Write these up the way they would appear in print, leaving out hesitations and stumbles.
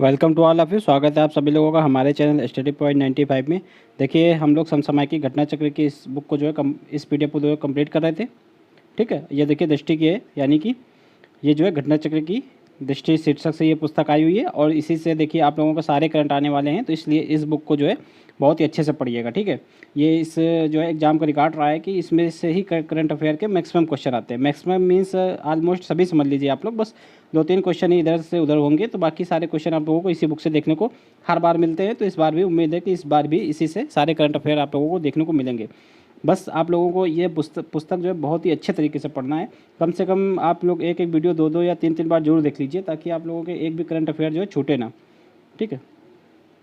Welcome to all of you. स्वागत है आप सभी लोगों का हमारे चैनल स्टडी पॉइंट 95 में। देखिए हम लोग समसामयिक घटना चक्र की इस बुक को जो है इस पीडीएफ को जो है कंप्लीट कर रहे थे। ठीक है, ये देखिए दृष्टि की है, यानी कि ये जो है घटना चक्र की दृष्टि शीर्षक से ये पुस्तक आई हुई है और इसी से देखिए आप लोगों को सारे करंट आने वाले हैं, तो इसलिए इस बुक को जो है बहुत ही अच्छे से पढ़िएगा। ठीक है, ये इस जो है एग्जाम का रिकॉर्ड रहा है कि इसमें से ही करंट अफेयर के मैक्सिमम क्वेश्चन आते हैं। मैक्सिमम मीन्स ऑलमोस्ट सभी समझ लीजिए आप लोग, बस 2-3 क्वेश्चन ही इधर से उधर होंगे, तो बाकी सारे क्वेश्चन आप लोगों को इसी बुक से देखने को हर बार मिलते हैं। तो इस बार भी उम्मीद है कि इस बार भी इसी से सारे करंट अफेयर आप लोगों को देखने को मिलेंगे। बस आप लोगों को ये पुस्तक जो है बहुत ही अच्छे तरीके से पढ़ना है। कम से कम आप लोग एक एक वीडियो 2-2 या 3-3 बार जरूर देख लीजिए, ताकि आप लोगों के एक भी करंट अफेयर जो है छूटे ना। ठीक है,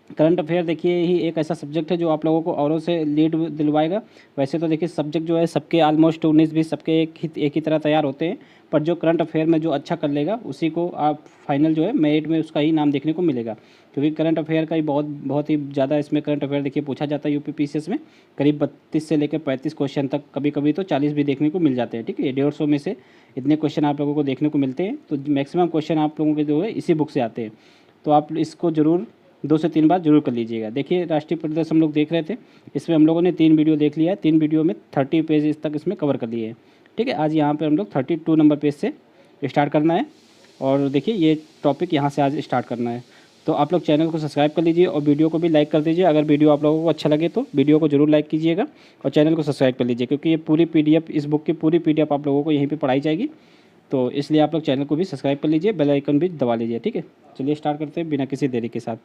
करंट अफेयर देखिए ही एक ऐसा सब्जेक्ट है जो आप लोगों को औरों से लीड दिलवाएगा। वैसे तो देखिए सब्जेक्ट जो है सबके ऑलमोस्ट 19-20 सबके एक ही तरह तैयार होते हैं, पर जो करंट अफेयर में जो अच्छा कर लेगा उसी को आप फाइनल जो है मेरिट में उसका ही नाम देखने को मिलेगा। क्योंकि करंट अफेयर का ही बहुत ही ज़्यादा इसमें करंट अफेयर देखिए पूछा जाता है यूपी पीसीएस में। करीब 32 से लेकर 35 क्वेश्चन तक, कभी कभी तो 40 भी देखने को मिल जाते हैं। ठीक है, 150 में से इतने क्वेश्चन आप लोगों को देखने को मिलते हैं, तो मैक्सिमम क्वेश्चन आप लोगों के जो है इसी बुक से आते हैं। तो आप इसको ज़रूर 2 से 3 बार जरूर कर लीजिएगा। देखिए राष्ट्रीय परिदृश्य हम लोग देख रहे थे, इसमें हम लोगों ने 3 वीडियो देख लिया है। 3 वीडियो में 30 पेज तक इसमें कवर कर लिए हैं। ठीक है, आज यहाँ पे हम लोग 32 नंबर पेज से स्टार्ट करना है और देखिए ये टॉपिक यहाँ से आज स्टार्ट करना है। तो आप लोग चैनल को सब्सक्राइब कर लीजिए और वीडियो को भी लाइक कर दीजिए। अगर वीडियो आप लोगों को अच्छा लगे तो वीडियो को जरूर लाइक कीजिएगा और चैनल को सब्सक्राइब कर लीजिए, क्योंकि ये पूरी पीडीएफ, इस बुक की पूरी पीडीएफ आप लोगों को यहीं पे पढ़ाई जाएगी। तो इसलिए आप लोग चैनल को भी सब्सक्राइब कर लीजिए, बेल आइकन भी दबा लीजिए। ठीक है, चलिए स्टार्ट करते हैं बिना किसी देरी के साथ।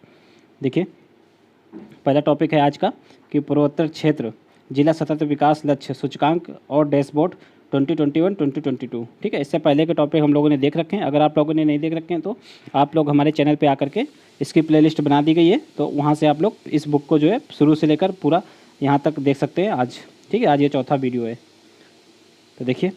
देखिए पहला टॉपिक है आज का कि पूर्वोत्तर क्षेत्र जिला सतत विकास लक्ष्य सूचकांक और डैशबोर्ड 2021-2022। ठीक है, इससे पहले के टॉपिक हम लोगों ने देख रखे हैं। अगर आप लोगों ने नहीं देख रखे हैं तो आप लोग हमारे चैनल पे आकर के इसकी प्लेलिस्ट बना दी गई है, तो वहाँ से आप लोग इस बुक को जो है शुरू से लेकर पूरा यहाँ तक देख सकते हैं आज। ठीक है, आज ये चौथा वीडियो है। तो देखिए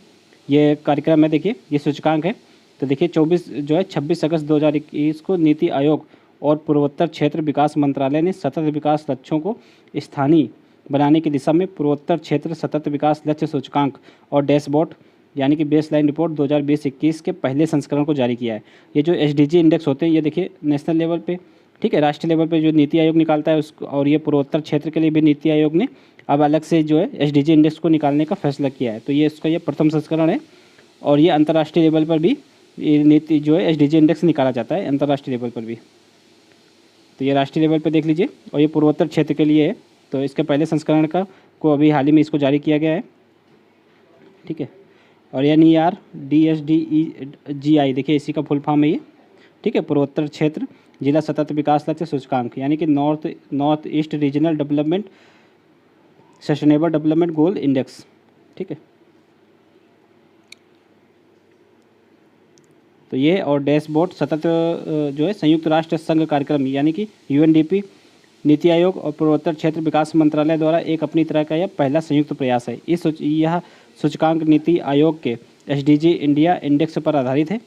ये कार्यक्रम है, देखिए ये सूचकांक है। तो देखिए 26 अगस्त 2021 को नीति आयोग और पूर्वोत्तर क्षेत्र विकास मंत्रालय ने सतत विकास लक्ष्यों को स्थानीय बनाने की दिशा में पूर्वोत्तर क्षेत्र सतत विकास लक्ष्य सूचकांक और डैशबोर्ड यानी कि बेसलाइन रिपोर्ट 2020-21 के पहले संस्करण को जारी किया है। ये जो एसडीजी इंडेक्स होते हैं, ये देखिए नेशनल लेवल पे, ठीक है, राष्ट्रीय लेवल पे जो नीति आयोग निकालता है उसको, और ये पूर्वोत्तर क्षेत्र के लिए भी नीति आयोग ने अब अलग से जो है एसडीजी इंडेक्स को निकालने का फैसला किया है। तो ये इसका ये प्रथम संस्करण है और ये अंतर्राष्ट्रीय लेवल पर भी ये नीति जो है एसडीजी इंडेक्स निकाला जाता है अंतर्राष्ट्रीय लेवल पर भी। तो ये राष्ट्रीय लेवल पर देख लीजिए और ये पूर्वोत्तर क्षेत्र के लिए है। तो इसके पहले संस्करण का को अभी हाल ही में इसको जारी किया गया है। ठीक है, और NERDSDEGI देखिए इसी का फुल फॉर्म है ये। ठीक है, पूर्वोत्तर क्षेत्र जिला सतत विकास लक्ष्य सूचकांक यानी कि north east regional development sustainable development goal index. ठीक है, तो ये और डैशबोर्ड सतत जो है संयुक्त राष्ट्र संघ कार्यक्रम यानी कि UNDP, नीति आयोग और पूर्वोत्तर क्षेत्र विकास मंत्रालय द्वारा एक अपनी तरह का यह पहला संयुक्त प्रयास है। यह सूचकांक नीति आयोग के SDG इंडिया इंडेक्स पर आधारित है।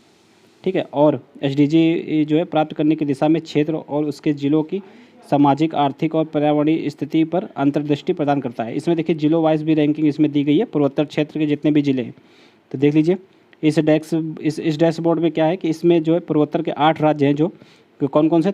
ठीक है, और SDG जो है प्राप्त करने की दिशा में क्षेत्र और उसके जिलों की सामाजिक, आर्थिक और पर्यावरणीय स्थिति पर अंतर्दृष्टि प्रदान करता है। इसमें देखिए जिलों वाइज भी रैंकिंग इसमें दी गई है, पूर्वोत्तर क्षेत्र के जितने भी जिले हैं। तो देख लीजिए इस डैशबोर्ड में क्या है कि इसमें जो है पूर्वोत्तर के 8 राज्य हैं, जो कौन कौन से,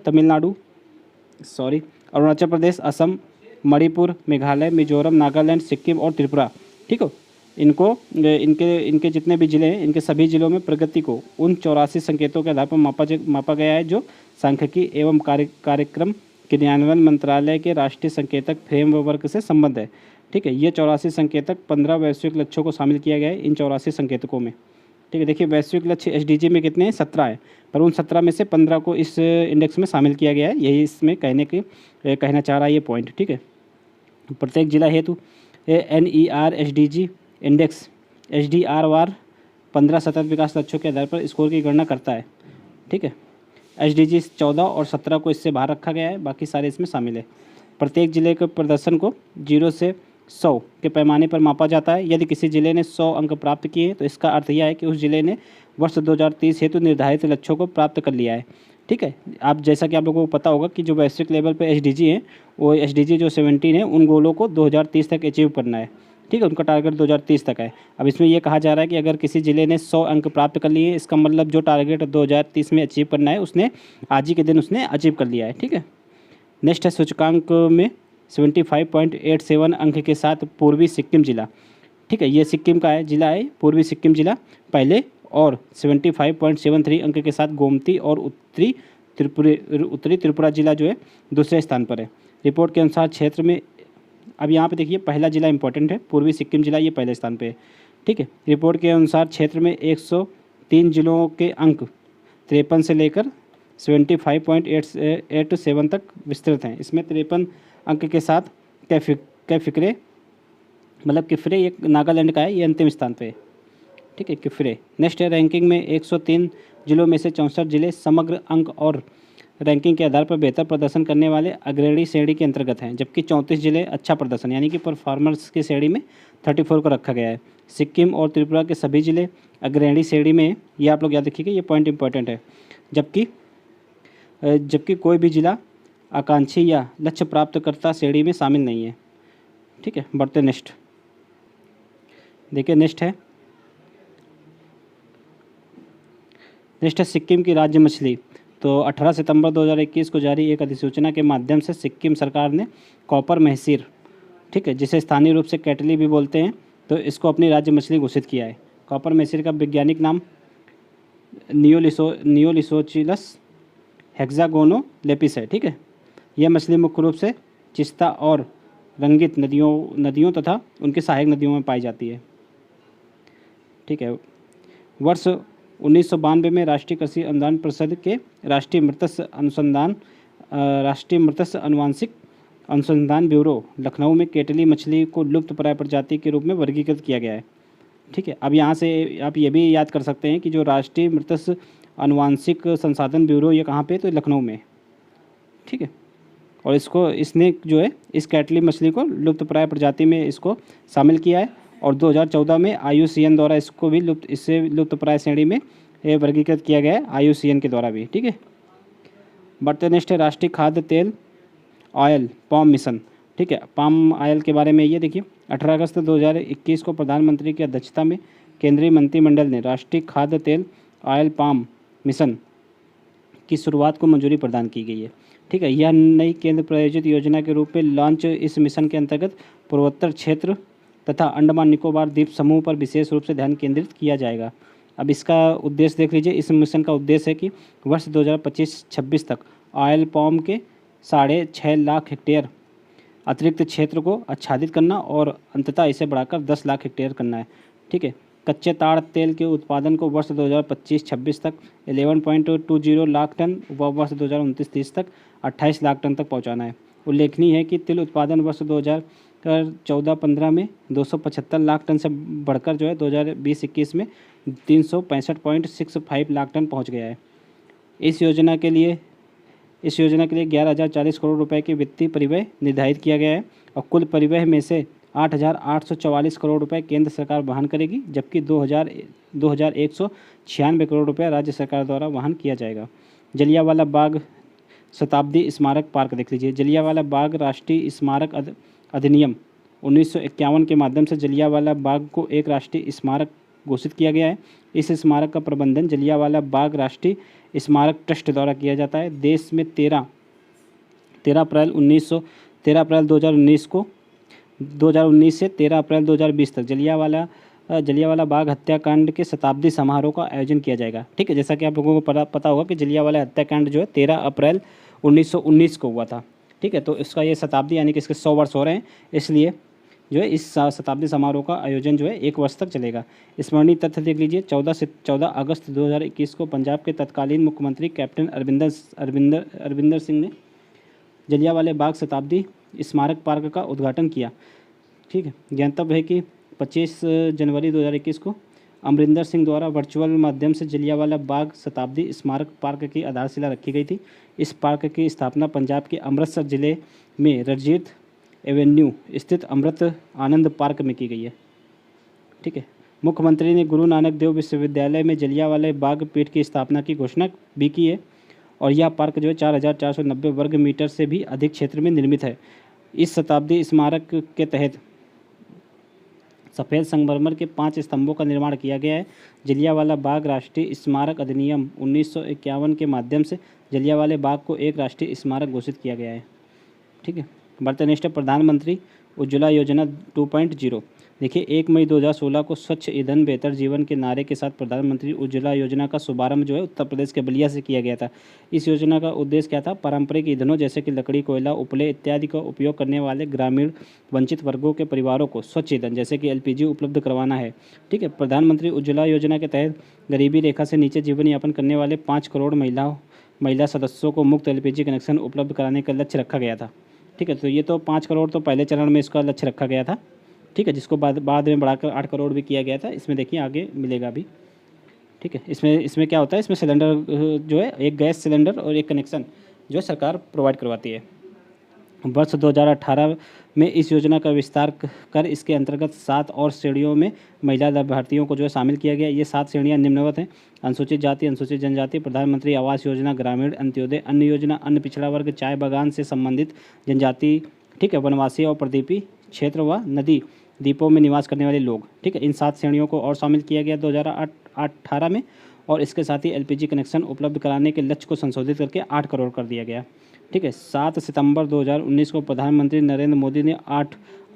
अरुणाचल प्रदेश, असम, मणिपुर, मेघालय, मिजोरम, नागालैंड, सिक्किम और त्रिपुरा। ठीक है, इनके जितने भी ज़िले हैं, इनके सभी ज़िलों में प्रगति को उन 84 संकेतों के आधार पर मापा गया है जो सांख्यिकी एवं कार्यक्रम क्रियान्वयन मंत्रालय के राष्ट्रीय संकेतक फ्रेमवर्क से संबद्ध है। ठीक है, ये 84 संकेतक 15 वैश्विक लक्ष्यों को शामिल किया गया है इन 84 संकेतकों में। ठीक है, देखिए वैश्विक लक्ष्य एसडीजी में कितने हैं, 17 है, पर उन 17 में से 15 को इस इंडेक्स में शामिल किया गया है। यही इसमें कहना चाह रहा है ये पॉइंट। ठीक है, प्रत्येक जिला हेतु NERSDG इंडेक्स HDR 15 सतत विकास लक्ष्यों के आधार पर स्कोर की गणना करता है। ठीक है, SDG 14 और 17 को इससे बाहर रखा गया है, बाकी सारे इसमें शामिल है। प्रत्येक जिले के प्रदर्शन को 0 से 100 के पैमाने पर मापा जाता है। यदि किसी जिले ने 100 अंक प्राप्त किए हैं तो इसका अर्थ यह है कि उस जिले ने वर्ष 2030 हेतु निर्धारित लक्ष्यों को प्राप्त कर लिया है। ठीक है, आप जैसा कि आप लोगों को पता होगा कि जो वैश्विक लेवल पे एसडीजी हैं, वो एसडीजी जो 17 है, उन गोलों को 2030 तक अचीव करना है। ठीक है, उनका टारगेट 2030 तक है। अब इसमें ये कहा जा रहा है कि अगर किसी ज़िले ने 100 अंक प्राप्त कर लिए, इसका मतलब जो टारगेट 2030 में अचीव करना है उसने आज ही के दिन उसने अचीव कर लिया है। ठीक है, नेक्स्ट है सूचकांक में 75.87 अंक के साथ पूर्वी सिक्किम जिला। ठीक है, ये सिक्किम का है, जिला है पूर्वी सिक्किम जिला पहले, और 75.73 अंक के साथ गोमती और उत्तरी त्रिपुरा जिला जो है दूसरे स्थान पर है। रिपोर्ट के अनुसार क्षेत्र में, अब यहाँ पे देखिए पहला जिला इंपॉर्टेंट है, पूर्वी सिक्किम जिला ये पहले स्थान पे है। ठीक है, रिपोर्ट के अनुसार क्षेत्र में 103 जिलों के अंक 53 से लेकर 75.87 तक विस्तृत हैं। इसमें 53 अंक के साथ कैफिक्रे, मतलब किफरे ये नागालैंड का है, ये अंतिम स्थान पे है। ठीक है, किफरे। नेक्स्ट है रैंकिंग में 103 जिलों में से 64 जिले समग्र अंक और रैंकिंग के आधार पर बेहतर प्रदर्शन करने वाले अग्रणी श्रेणी के अंतर्गत हैं, जबकि 34 जिले अच्छा प्रदर्शन यानी कि परफॉर्मर्स की श्रेणी में 34 को रखा गया है। सिक्किम और त्रिपुरा के सभी जिले अग्रणी श्रेणी में हैं, ये आप लोग याद रखिएगा, ये पॉइंट इंपॉर्टेंट है। जबकि कोई भी जिला आकांक्षी या लक्ष्य प्राप्तकर्ता श्रेणी में शामिल नहीं है। ठीक है, बढ़ते नेक्स्ट। देखिए नेक्स्ट है सिक्किम की राज्य मछली। तो 18 सितंबर 2021 को जारी एक अधिसूचना के माध्यम से सिक्किम सरकार ने कॉपर महसीर, ठीक है, जिसे स्थानीय रूप से कैटली भी बोलते हैं, तो इसको अपनी राज्य मछली घोषित किया है। कॉपर महसीर का वैज्ञानिक नाम नियोलिसोचिलस हेक्सागोनोलेपिस है। ठीक है, यह मछली मुख्य रूप से चिस्ता और रंगित नदियों तथा उनकी सहायक नदियों में पाई जाती है। ठीक है, वर्ष 1992 में राष्ट्रीय कृषि अनुदान परिषद के राष्ट्रीय मत्स्य अनुवांशिक अनुसंधान ब्यूरो लखनऊ में केटली मछली को लुप्तप्राय प्रजाति के रूप में वर्गीकृत किया गया है। ठीक है, अब यहाँ से आप ये भी याद कर सकते हैं कि जो राष्ट्रीय मत्स्य अनुवांशिक संसाधन ब्यूरो ये कहाँ पे, तो लखनऊ में। ठीक है, और इसने जो है इस कैटली मछली को लुप्तप्राय प्रजाति में इसको शामिल किया है, और 2014 में IUCN द्वारा इसको भी लुप्तप्राय श्रेणी में वर्गीकृत किया गया है, IUCN के द्वारा भी। ठीक है, बढ़ते नेक्स्ट है राष्ट्रीय खाद्य तेल ऑयल पाम मिशन। ठीक है, पाम ऑयल के बारे में ये देखिए 18 अगस्त 2021 को प्रधानमंत्री की अध्यक्षता में केंद्रीय मंत्रिमंडल ने राष्ट्रीय खाद्य तेल ऑयल पाम मिशन की शुरुआत को मंजूरी प्रदान की गई है। ठीक है, यह नई केंद्र प्रायोजित योजना के रूप में लॉन्च इस मिशन के अंतर्गत पूर्वोत्तर क्षेत्र तथा अंडमान निकोबार द्वीप समूह पर विशेष रूप से ध्यान केंद्रित किया जाएगा। अब इसका उद्देश्य देख लीजिए, इस मिशन का उद्देश्य है कि वर्ष 2025-26 तक ऑयल पाम के 6.5 लाख हेक्टेयर अतिरिक्त क्षेत्र को आच्छादित करना और अंततः इसे बढ़ाकर 10 लाख हेक्टेयर करना है। ठीक है, कच्चे ताड़ तेल के उत्पादन को वर्ष 2025-26 तक 11.20 लाख टन व वर्ष 2029-30 तक 28 लाख टन तक पहुंचाना है। उल्लेखनीय है कि तिल उत्पादन वर्ष 2014-15 में 275 लाख टन से बढ़कर जो है 2020-21 में 365.65 लाख टन पहुंच गया है। इस योजना के लिए 11,040 करोड़ रुपए के वित्तीय परिव्यय निर्धारित किया गया है, और कुल परिव्यय में से 8,844 करोड़ रुपए केंद्र सरकार वहन करेगी, जबकि 2,196 करोड़ रुपए राज्य सरकार द्वारा वहन किया जाएगा। जलियांवाला बाग शताब्दी स्मारक पार्क देख लीजिए। जलियांवाला बाग राष्ट्रीय स्मारक अधिनियम 1951 के माध्यम से जलियांवाला बाग को एक राष्ट्रीय स्मारक घोषित किया गया है। इस स्मारक का प्रबंधन जलियांवाला बाग राष्ट्रीय स्मारक ट्रस्ट द्वारा किया जाता है। देश में 13 अप्रैल 2019 से 13 अप्रैल 2020 तक जलियांवाला बाग हत्याकांड के शताब्दी समारोह का आयोजन किया जाएगा। ठीक है, जैसा कि आप लोगों को पता होगा कि जलियांवाला हत्याकांड जो है 13 अप्रैल 1919 को हुआ था। ठीक है, तो इसका ये शताब्दी यानी कि इसके 100 वर्ष हो रहे हैं, इसलिए जो है इस शताब्दी समारोह का आयोजन जो है 1 वर्ष तक चलेगा। स्मरणीय तथ्य देख लीजिए, 14 अगस्त 2021 को पंजाब के तत्कालीन मुख्यमंत्री कैप्टन अरविंदर सिंह ने जलियांवाला बाग शताब्दी स्मारक पार्क का उद्घाटन किया। ठीक है, ज्ञातव्य है कि 25 जनवरी 2021 को अमरिंदर सिंह द्वारा वर्चुअल माध्यम से जलियांवाला बाग शताब्दी स्मारक पार्क की आधारशिला रखी गई थी। इस पार्क की स्थापना पंजाब के अमृतसर जिले में रंजीत एवेन्यू स्थित अमृत आनंद पार्क में की गई है। ठीक है, मुख्यमंत्री ने गुरु नानक देव विश्वविद्यालय में जलियांवाला बाग पीठ की स्थापना की घोषणा भी की है, और यह पार्क जो है 4,490 वर्ग मीटर से भी अधिक क्षेत्र में निर्मित है। इस शताब्दी स्मारक के तहत सफ़ेद संगमरमर के 5 स्तंभों का निर्माण किया गया है। जलियांवाला बाग राष्ट्रीय स्मारक अधिनियम 1951 के माध्यम से जलियांवाले बाग को एक राष्ट्रीय स्मारक घोषित किया गया है। ठीक है। बढ़ते नेक्स्ट है प्रधानमंत्री उज्ज्वला योजना 2.0। देखिए 1 मई 2016 को स्वच्छ ईंधन बेहतर जीवन के नारे के साथ प्रधानमंत्री उज्ज्वला योजना का शुभारंभ जो है उत्तर प्रदेश के बलिया से किया गया था। इस योजना का उद्देश्य क्या था? पारंपरिक ईंधनों जैसे कि लकड़ी, कोयला, उपले इत्यादि का उपयोग करने वाले ग्रामीण वंचित वर्गों के परिवारों को स्वच्छ ईंधन जैसे कि एलपीजी उपलब्ध करवाना है। ठीक है। प्रधानमंत्री उज्ज्वला योजना के तहत गरीबी रेखा से नीचे जीवन यापन करने वाले 5 करोड़ महिला सदस्यों को मुफ्त एलपीजी कनेक्शन उपलब्ध कराने का लक्ष्य रखा गया था। ठीक है। तो ये तो 5 करोड़ तो पहले चरण में इसका लक्ष्य रखा गया था। ठीक है। जिसको बाद में बढ़ाकर 8 करोड़ भी किया गया था। इसमें देखिए आगे मिलेगा अभी। ठीक है। इसमें क्या होता है? इसमें सिलेंडर जो है एक गैस सिलेंडर और एक कनेक्शन जो है सरकार प्रोवाइड करवाती है। वर्ष 2018 में इस योजना का विस्तार कर इसके अंतर्गत 7 और श्रेणियों में महिला लाभार्थियों को जो है शामिल किया गया। ये 7 श्रेणियाँ निम्नवत हैं: अनुसूचित जाति, अनुसूचित जनजाति, प्रधानमंत्री आवास योजना, ग्रामीण, अंत्योदय, अन्न योजना, अन्य पिछड़ा वर्ग, चाय बागान से संबंधित जनजाति, ठीक है, वनवासी और प्रदीपी क्षेत्र व नदी द्वीपों में निवास करने वाले लोग। ठीक है। इन 7 श्रेणियों को और शामिल किया गया 2018 में, और इसके साथ ही एलपीजी कनेक्शन उपलब्ध कराने के लक्ष्य को संशोधित करके 8 करोड़ कर दिया गया। ठीक है। 7 सितंबर 2019 को प्रधानमंत्री नरेंद्र मोदी ने 8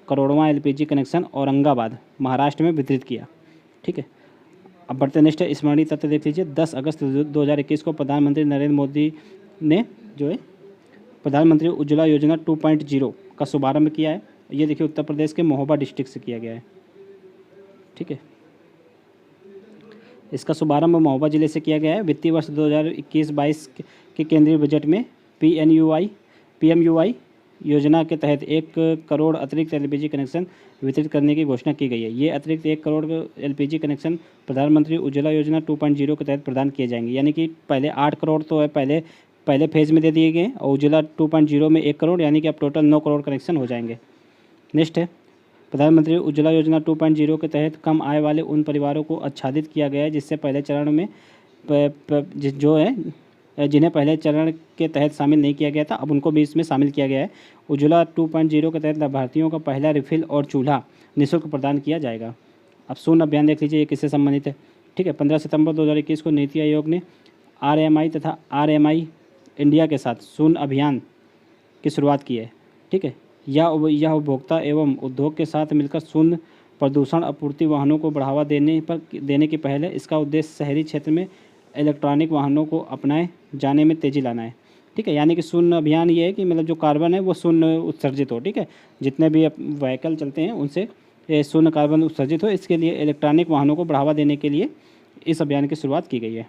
करोड़वां एलपीजी कनेक्शन औरंगाबाद महाराष्ट्र में वितरित किया। ठीक है। अब बढ़ते नेक्स्ट है स्मरणीय तथ्य देख लीजिए। 10 अगस्त 2021 को प्रधानमंत्री नरेंद्र मोदी ने जो है प्रधानमंत्री उज्ज्वला योजना 2.0 का शुभारंभ किया है। ये देखिए उत्तर प्रदेश के महोबा डिस्ट्रिक्ट से किया गया है। ठीक है। इसका शुभारंभ महोबा जिले से किया गया है। वित्तीय वर्ष 2021-22 के केंद्रीय बजट में पीएमयूवाई योजना के तहत 1 करोड़ अतिरिक्त एलपीजी कनेक्शन वितरित करने की घोषणा की गई है। ये अतिरिक्त 1 करोड़ एलपीजी कनेक्शन प्रधानमंत्री उज्ज्वला योजना 2.0 के तहत प्रदान किए जाएंगे। यानी कि पहले 8 करोड़ तो है पहले फेज़ में दे दिए गए, और उज्ज्वला 2.0 में 1 करोड़, यानी कि अब टोटल 9 करोड़ कनेक्शन हो जाएंगे। नेक्स्ट है प्रधानमंत्री उज्ज्वला योजना 2.0 के तहत कम आय वाले उन परिवारों को आच्छादित किया गया है जिससे पहले चरण में जो है जिन्हें पहले चरण के तहत शामिल नहीं किया गया था, अब उनको भी इसमें शामिल किया गया है। उज्ज्वला 2.0 के तहत लाभार्थियों का पहला रिफिल और चूल्हा निःशुल्क प्रदान किया जाएगा। अब शून्य अभियान देख लीजिए, ये किससे संबंधित है। ठीक है। 15 सितंबर 2021 को नीति आयोग ने आरएमआई तथा आरएमआई इंडिया के साथ शून्य अभियान की शुरुआत की है। ठीक है। यह उपभोक्ता एवं उद्योग के साथ मिलकर शून्य प्रदूषण आपूर्ति वाहनों को बढ़ावा देने की पहल है। इसका उद्देश्य शहरी क्षेत्र में इलेक्ट्रॉनिक वाहनों को अपनाए जाने में तेज़ी लाना है। ठीक है। यानी कि शून्य अभियान ये है कि मतलब जो कार्बन है वो शून्य उत्सर्जित हो। ठीक है। जितने भी व्हीकल चलते हैं उनसे शून्य कार्बन उत्सर्जित हो, इसके लिए इलेक्ट्रॉनिक वाहनों को बढ़ावा देने के लिए इस अभियान की शुरुआत की गई है।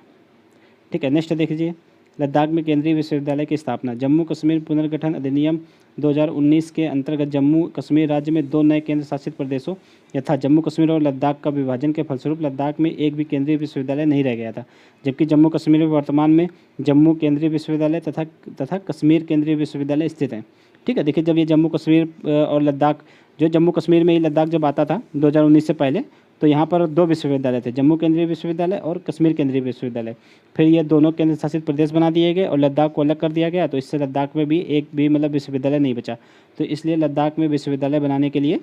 ठीक है। नेक्स्ट देख लीजिए, लद्दाख में केंद्रीय विश्वविद्यालय की स्थापना। जम्मू कश्मीर पुनर्गठन अधिनियम 2019 के अंतर्गत जम्मू कश्मीर राज्य में 2 नए केंद्र शासित प्रदेशों यथा जम्मू कश्मीर और लद्दाख का विभाजन के फलस्वरूप लद्दाख में एक भी केंद्रीय विश्वविद्यालय नहीं रह गया था, जबकि जम्मू कश्मीर में वर्तमान में जम्मू केंद्रीय विश्वविद्यालय तथा कश्मीर केंद्रीय विश्वविद्यालय स्थित हैं। ठीक है। देखिए जब ये जम्मू कश्मीर और लद्दाख, जो जम्मू कश्मीर में ही लद्दाख जब आता था 2019 से पहले, तो यहाँ पर 2 विश्वविद्यालय थे, जम्मू केंद्रीय विश्वविद्यालय और कश्मीर केंद्रीय विश्वविद्यालय। फिर ये दोनों केंद्र शासित प्रदेश बना दिए गए और लद्दाख को अलग कर दिया गया, तो इससे लद्दाख में भी एक भी मतलब विश्वविद्यालय नहीं बचा। तो इसलिए लद्दाख में विश्वविद्यालय बनाने के लिए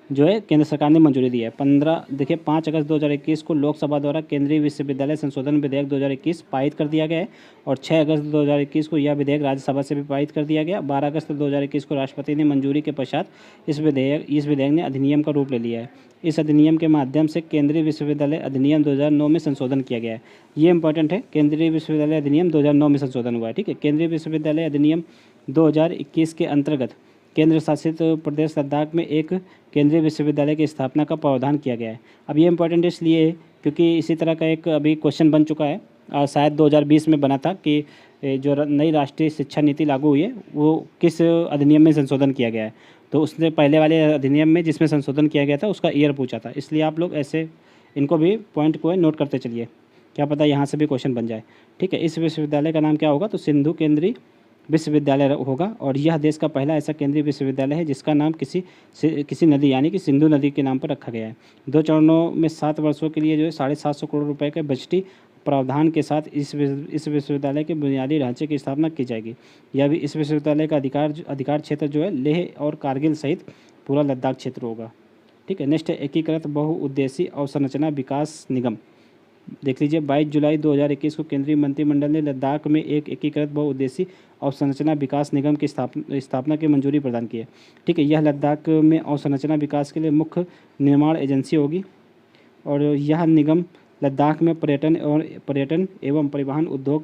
जो है केंद्र सरकार ने मंजूरी दी है। 5 अगस्त 2021 को लोकसभा द्वारा केंद्रीय विश्वविद्यालय संशोधन विधेयक 2021 पारित कर दिया गया है, और 6 अगस्त 2021 को यह विधेयक राज्यसभा से भी पारित कर दिया गया। 12 अगस्त 2021 को राष्ट्रपति ने मंजूरी के पश्चात इस विधेयक ने अधिनियम का रूप ले लिया है। इस अधिनियम के माध्यम से केंद्रीय विश्वविद्यालय अधिनियम 2009 में संशोधन किया गया है। ये इंपॉर्टेंट है, केंद्रीय विश्वविद्यालय अधिनियम 2009 में संशोधन हुआ है। ठीक है। केंद्रीय विश्वविद्यालय अधिनियम 2021 के अंतर्गत केंद्र शासित प्रदेश लद्दाख में एक केंद्रीय विश्वविद्यालय की स्थापना का प्रावधान किया गया है। अब ये इंपॉर्टेंट इसलिए है क्योंकि इसी तरह का एक अभी क्वेश्चन बन चुका है, शायद 2020 में बना था कि जो नई राष्ट्रीय शिक्षा नीति लागू हुई है वो किस अधिनियम में संशोधन किया गया है। तो उसने पहले वाले अधिनियम में जिसमें संशोधन किया गया था उसका ईयर पूछा था, इसलिए आप लोग ऐसे इनको भी पॉइंट को नोट करते चलिए, क्या पता यहाँ से भी क्वेश्चन बन जाए। ठीक है। इस विश्वविद्यालय का नाम क्या होगा? तो सिंधु केंद्रीय विश्वविद्यालय होगा, और यह देश का पहला ऐसा केंद्रीय विश्वविद्यालय है जिसका नाम किसी नदी यानी कि सिंधु नदी के नाम पर रखा गया है। 2 चरणों में 7 वर्षों के लिए जो है 750 करोड़ रुपए के बजटीय प्रावधान के साथ इस विश्वविद्यालय के बुनियादी ढांचे की स्थापना की जाएगी। यह भी इस विश्वविद्यालय का अधिकार क्षेत्र जो है लेह और कारगिल सहित पूरा लद्दाख क्षेत्र होगा। ठीक है। नेक्स्ट है एकीकृत बहुउद्देशीय अवसंरचना विकास निगम। देख लीजिए 22 जुलाई 2021 को केंद्रीय मंत्रिमंडल ने लद्दाख में एक एकीकृत बहुउद्देशीय अवसंरचना विकास निगम की स्थापना की मंजूरी प्रदान की है। ठीक है, यह लद्दाख में अवसंरचना विकास के लिए मुख्य निर्माण एजेंसी होगी और यह निगम लद्दाख में पर्यटन एवं परिवहन उद्योग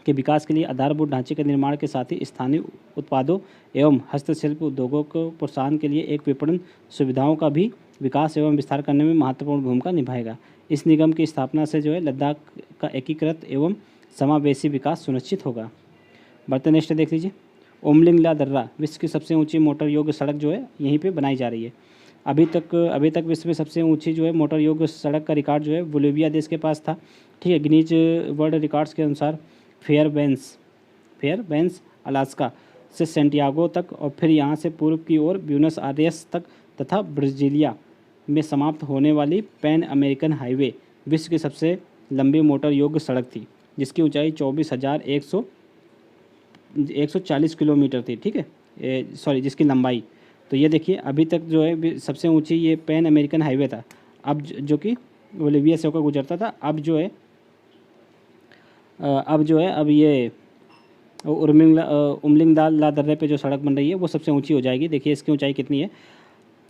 के विकास के लिए आधारभूत ढांचे के निर्माण के साथ ही स्थानीय उत्पादों एवं हस्तशिल्प उद्योगों को प्रोत्साहन के लिए एक विपणन सुविधाओं का भी विकास एवं विस्तार करने में महत्वपूर्ण भूमिका निभाएगा। इस निगम की स्थापना से जो है लद्दाख का एकीकृत एवं समावेशी विकास सुनिश्चित होगा। बढ़ते नेक्स्ट देख लीजिए, उमलिंग ला दर्रा विश्व की सबसे ऊंची मोटर योग्य सड़क जो है यहीं पे बनाई जा रही है। अभी तक विश्व में सबसे ऊंची जो है मोटर योग्य सड़क का रिकॉर्ड जो है बोलिविया देश के पास था। ठीक है, गिनीज वर्ल्ड रिकॉर्ड्स के अनुसार फेयरबैंक्स अलास्का से सेंटियागो तक और फिर यहाँ से पूर्व की ओर ब्यूनस आयर्स तक तथा ब्राजीलिया में समाप्त होने वाली पैन अमेरिकन हाईवे विश्व की सबसे लंबी मोटर योग्य सड़क थी, जिसकी ऊंचाई 24,140 किलोमीटर थी। ठीक है, जिसकी लंबाई, तो ये देखिए अभी तक जो है सबसे ऊंची ये पैन अमेरिकन हाईवे था, अब जो कि बोलिविया से होकर गुजरता था। अब ये उमलिंग ला दर्रे पे जो सड़क बन रही है वो सबसे ऊंची हो जाएगी। देखिए इसकी ऊंचाई कितनी है।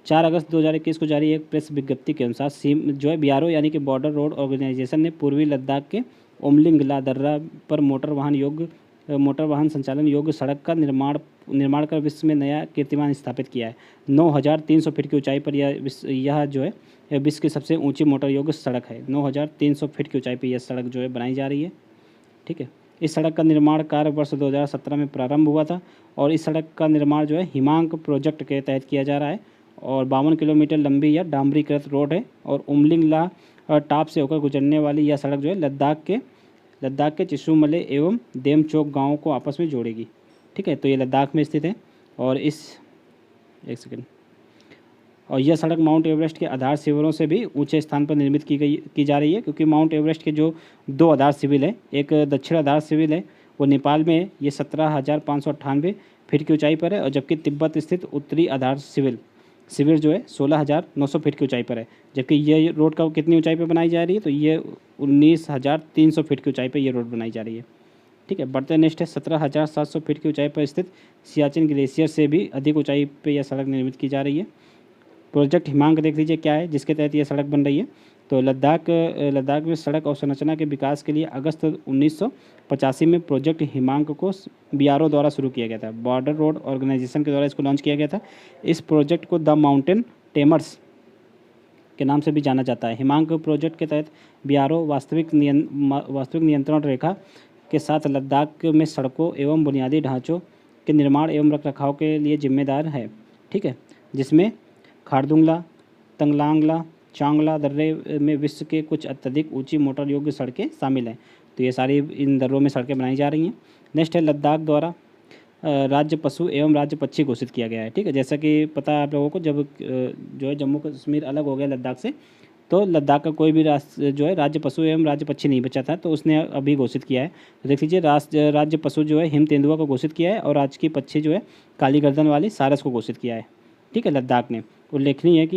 4 अगस्त 2021 को जारी एक प्रेस विज्ञप्ति के अनुसार बीआरओ यानी कि बॉर्डर रोड ऑर्गेनाइजेशन ने पूर्वी लद्दाख के उमलिंग ला दर्रा पर मोटर वाहन संचालन योग्य सड़क का निर्माण कर विश्व में नया कीर्तिमान स्थापित किया है। 9,300 फीट की ऊंचाई पर यह जो है विश्व की सबसे ऊंची मोटर योग्य सड़क है। 9,300 फीट की ऊंचाई पर यह सड़क जो है बनाई जा रही है। ठीक है, इस सड़क का निर्माण कार्य वर्ष 2017 में प्रारंभ हुआ था और इस सड़क का निर्माण जो है हिमांक प्रोजेक्ट के तहत किया जा रहा है और 52 किलोमीटर लंबी यह डामरीकृत रोड है और उमलिंग ला टॉप से होकर गुजरने वाली यह सड़क जो है लद्दाख के चिशुमले एवं देमचोक गांवों को आपस में जोड़ेगी। ठीक है, तो ये लद्दाख में स्थित है और यह सड़क माउंट एवरेस्ट के आधार शिविरों से भी ऊंचे स्थान पर निर्मित की जा रही है, क्योंकि माउंट एवरेस्ट के जो 2 आधार शिविर है, एक दक्षिण आधार शिविर है वो नेपाल में है, ये 17,598 फीट की ऊंचाई पर है और जबकि तिब्बत स्थित उत्तरी आधार शिविर जो है 16,900 फीट की ऊंचाई पर है। जबकि ये रोड का कितनी ऊंचाई पर बनाई जा रही है, तो ये 19,300 फीट की ऊंचाई पर ये रोड बनाई जा रही है। ठीक है, बढ़ते नेक्स्ट है 17,700 फीट की ऊंचाई पर स्थित सियाचिन ग्लेशियर से भी अधिक ऊंचाई पर यह सड़क निर्मित की जा रही है। प्रोजेक्ट हिमांक देख लीजिए क्या है, जिसके तहत यह सड़क बन रही है। तो लद्दाख में सड़क अवसंरचना के विकास के लिए अगस्त 1985 में प्रोजेक्ट हिमांक को बीआरओ द्वारा शुरू किया गया था। बॉर्डर रोड ऑर्गेनाइजेशन के द्वारा इसको लॉन्च किया गया था। इस प्रोजेक्ट को द माउंटेन टेमर्स के नाम से भी जाना जाता है। हिमांक प्रोजेक्ट के तहत बीआरओ वास्तविक नियंत्रण रेखा के साथ लद्दाख में सड़कों एवं बुनियादी ढांचों के निर्माण एवं रखरखाव के लिए जिम्मेदार है। ठीक है, जिसमें खारदुंगला, तंगलांगला, चांगला दर्रे में विश्व के कुछ अत्यधिक ऊंची मोटर योग्य सड़कें शामिल हैं। तो ये सारी इन दर्रों में सड़कें बनाई जा रही हैं। नेक्स्ट है लद्दाख द्वारा राज्य पशु एवं राज्य पक्षी घोषित किया गया है। ठीक है, जैसा कि पता है आप लोगों को, जब जो है जम्मू कश्मीर अलग हो गया लद्दाख से, तो लद्दाख का कोई भी जो है राज्य पशु एवं राज्य पक्षी नहीं बचा था, तो उसने अभी घोषित किया है। तो देख लीजिए राज्य पशु जो है हिम तेंदुआ को घोषित किया है और राज्य की पक्षी जो है काली गर्दन वाली सारस को घोषित किया है। ठीक है, लद्दाख ने। उल्लेखनीय है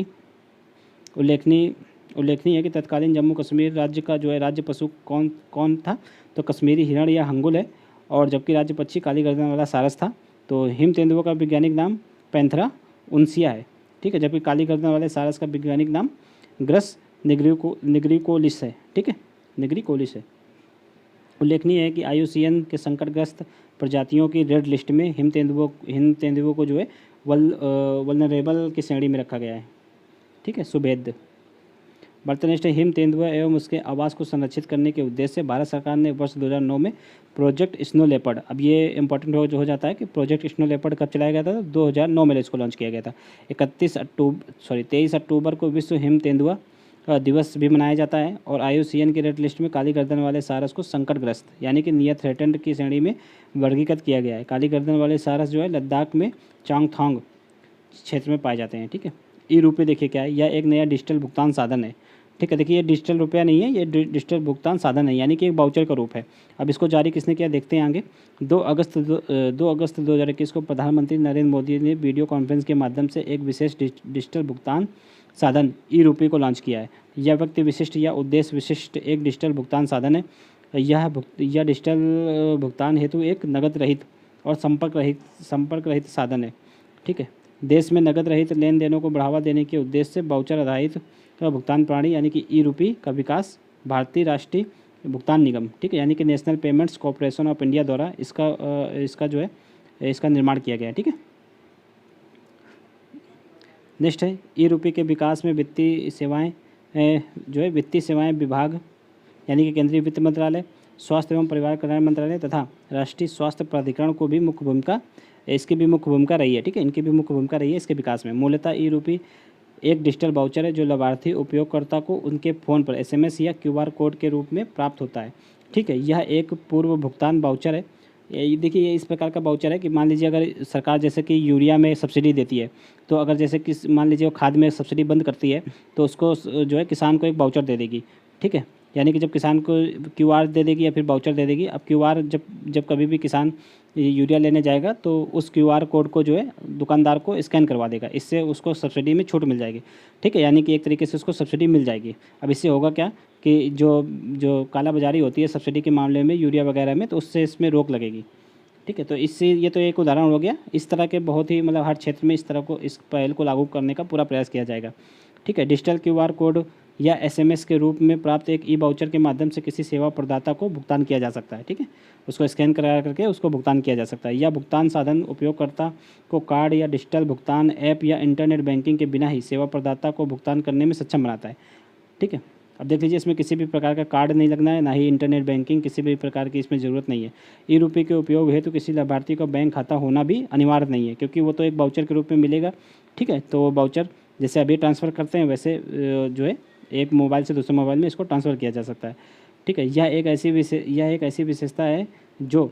कि तत्कालीन जम्मू कश्मीर राज्य का जो है राज्य पशु कौन था, तो कश्मीरी हिरण या हंगुल है, और जबकि राज्य पक्षी काली गर्दन वाला सारस था। तो हिम तेंदुआ का वैज्ञानिक नाम पैंथरा उनसिया है। ठीक है, जबकि काली गर्दन वाले सारस का वैज्ञानिक नाम ग्रस निग्रिकोलिस है। ठीक है, निग्रिकोलिस है। उल्लेखनीय है कि IUCN के संकटग्रस्त प्रजातियों की रेड लिस्ट में हिम तेंदुओं को जो है वल्नरेबल की श्रेणी में रखा गया है। ठीक है, सुभेद। बढ़ते नेक्स्ट है हिम तेंदुआ एवं उसके आवास को संरक्षित करने के उद्देश्य से भारत सरकार ने वर्ष 2009 में प्रोजेक्ट स्नो लेपर्ड, अब ये इंपॉर्टेंट हो जाता है कि प्रोजेक्ट स्नो लेपर्ड कब चलाया गया था, 2009 में इसको लॉन्च किया गया था। 23 अक्टूबर को विश्व हिम तेंदुआ दिवस भी मनाया जाता है और IUCN की रेड लिस्ट में काली गर्दन वाले सारस को संकटग्रस्त यानी कि नियर थ्रेटेंड की श्रेणी में वर्गीकृत किया गया है। काली गर्दन वाले सारस जो है लद्दाख में चांगथोंग क्षेत्र में पाए जाते हैं। ठीक है, ई रूपे देखिए क्या है, यह एक नया डिजिटल भुगतान साधन है ठीक है। देखिए ये डिजिटल रुपया नहीं है, ये डिजिटल भुगतान साधन है, यानी कि एक वाउचर का रूप है। अब इसको जारी किसने किया देखते हैं आगे। 2 अगस्त 2021 को प्रधानमंत्री नरेंद्र मोदी ने वीडियो कॉन्फ्रेंस के माध्यम से एक विशेष डिजिटल भुगतान साधन ई रुपये को लॉन्च किया है। यह व्यक्ति विशिष्ट या उद्देश्य विशिष्ट एक डिजिटल भुगतान साधन है। यह डिजिटल भुगतान हेतु एक नगद रहित और संपर्क रहित साधन है। ठीक है। देश में नगद रहित लेन देनों को बढ़ावा देने के उद्देश्य से वाउचर आधारित भुगतान प्रणाली यानी कि ई रुपये का विकास भारतीय राष्ट्रीय भुगतान निगम, ठीक है, यानी कि national payments corporation of India द्वारा इसका जो है इसका निर्माण किया गया है। ठीक है। नेक्स्ट है ई रुपये के विकास में वित्तीय सेवाएं जो है वित्तीय सेवाएं विभाग यानी कि केंद्रीय वित्त मंत्रालय, स्वास्थ्य एवं परिवार कल्याण मंत्रालय तथा राष्ट्रीय स्वास्थ्य प्राधिकरण को भी मुख्य भूमिका रही है। ठीक है। इनकी भी मुख्य भूमिका रही है इसके विकास में। मूलतः ई रुपये एक डिजिटल वाउचर है जो लाभार्थी उपयोगकर्ता को उनके फ़ोन पर SMS या QR कोड के रूप में प्राप्त होता है। ठीक है। यह एक पूर्व भुगतान वाउचर है। ये देखिए ये इस प्रकार का वाउचर है कि मान लीजिए अगर सरकार जैसे कि यूरिया में सब्सिडी देती है, तो अगर जैसे कि मान लीजिए वो खाद में सब्सिडी बंद करती है, तो उसको जो है किसान को एक वाउचर दे देगी। ठीक है। यानी कि जब किसान को QR दे देगी या फिर वाउचर दे देगी। अब QR जब कभी भी किसान यूरिया लेने जाएगा तो उस QR कोड को जो है दुकानदार को स्कैन करवा देगा, इससे उसको सब्सिडी में छूट मिल जाएगी। ठीक है। यानी कि एक तरीके से उसको सब्सिडी मिल जाएगी। अब इससे होगा क्या कि जो कालाबाजारी होती है सब्सिडी के मामले में यूरिया वगैरह में, तो उससे इसमें रोक लगेगी। ठीक है। तो इससे ये तो एक उदाहरण हो गया। इस तरह के बहुत ही मतलब हर क्षेत्र में इस पहल को लागू करने का पूरा प्रयास किया जाएगा। ठीक है। डिजिटल QR कोड या SMS के रूप में प्राप्त एक ई वाउचर के माध्यम से किसी सेवा प्रदाता को भुगतान किया जा सकता है। ठीक है। उसको स्कैन करा करके उसको भुगतान किया जा सकता है। यह भुगतान साधन उपयोगकर्ता को कार्ड या डिजिटल भुगतान ऐप या इंटरनेट बैंकिंग के बिना ही सेवा प्रदाता को भुगतान करने में सक्षम बनाता है। ठीक है। अब देख लीजिए इसमें किसी भी प्रकार का कार्ड नहीं लगना है, ना ही इंटरनेट बैंकिंग, किसी भी प्रकार की इसमें ज़रूरत नहीं है। ई रुपये के उपयोग हेतु किसी लाभार्थी का बैंक खाता होना भी अनिवार्य नहीं है, क्योंकि वो तो एक वाउचर के रूप में मिलेगा। ठीक है। तो वो वाउचर जैसे अभी ट्रांसफ़र करते हैं वैसे जो है एक मोबाइल से दूसरे मोबाइल में इसको ट्रांसफ़र किया जा सकता है। ठीक है। यह एक ऐसी विशेषता है जो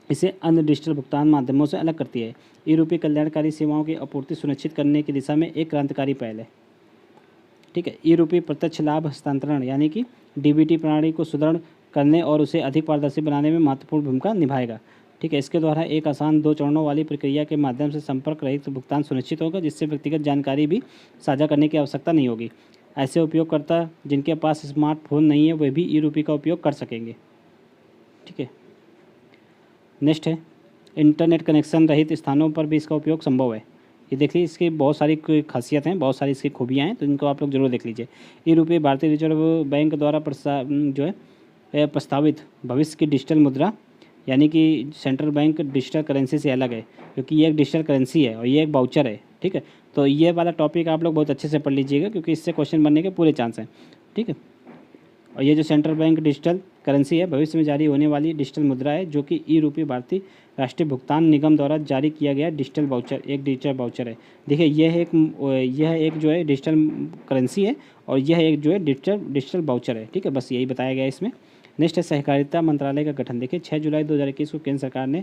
इसे अन्य डिजिटल भुगतान माध्यमों से अलग करती है। ई रुपये कल्याणकारी सेवाओं की आपूर्ति सुनिश्चित करने की दिशा में एक क्रांतिकारी पहल है। ठीक है। ई रुपये प्रत्यक्ष लाभ हस्तांतरण यानी कि DBT प्रणाली को सुदृढ़ करने और उसे अधिक पारदर्शी बनाने में महत्वपूर्ण भूमिका निभाएगा। ठीक है। इसके द्वारा एक आसान 2 चरणों वाली प्रक्रिया के माध्यम से संपर्क रहित भुगतान सुनिश्चित होगा, जिससे व्यक्तिगत जानकारी भी साझा करने की आवश्यकता नहीं होगी। ऐसे उपयोगकर्ता जिनके पास स्मार्टफोन नहीं है वे भी ई रुपये का उपयोग कर सकेंगे। ठीक है। नेक्स्ट है इंटरनेट कनेक्शन रहित स्थानों पर भी इसका उपयोग संभव है। ये देखिए इसकी बहुत सारी खासियत हैं, बहुत सारी इसकी खूबियाँ हैं, तो इनको आप लोग जरूर देख लीजिए। ई रुपये भारतीय रिजर्व बैंक द्वारा प्रस्तावित भविष्य की डिजिटल मुद्रा यानी कि सेंट्रल बैंक डिजिटल करेंसी से अलग है, क्योंकि ये एक डिजिटल करेंसी है और ये एक वाउचर है। ठीक है। तो ये वाला टॉपिक आप लोग बहुत अच्छे से पढ़ लीजिएगा, क्योंकि इससे क्वेश्चन बनने के पूरे चांस हैं। ठीक है। और ये जो सेंट्रल बैंक डिजिटल करेंसी है भविष्य में जारी होने वाली डिजिटल मुद्रा है, जो कि ई रुपये भारतीय राष्ट्रीय भुगतान निगम द्वारा जारी किया गया डिजिटल वाउचर है। देखिए यह एक जो है डिजिटल करेंसी है और यह एक जो है डिजिटल वाउचर है। ठीक है। बस यही बताया गया है इसमें। नेक्स्ट है सहकारिता मंत्रालय का गठन। देखिए 6 जुलाई 2021 को केंद्र सरकार ने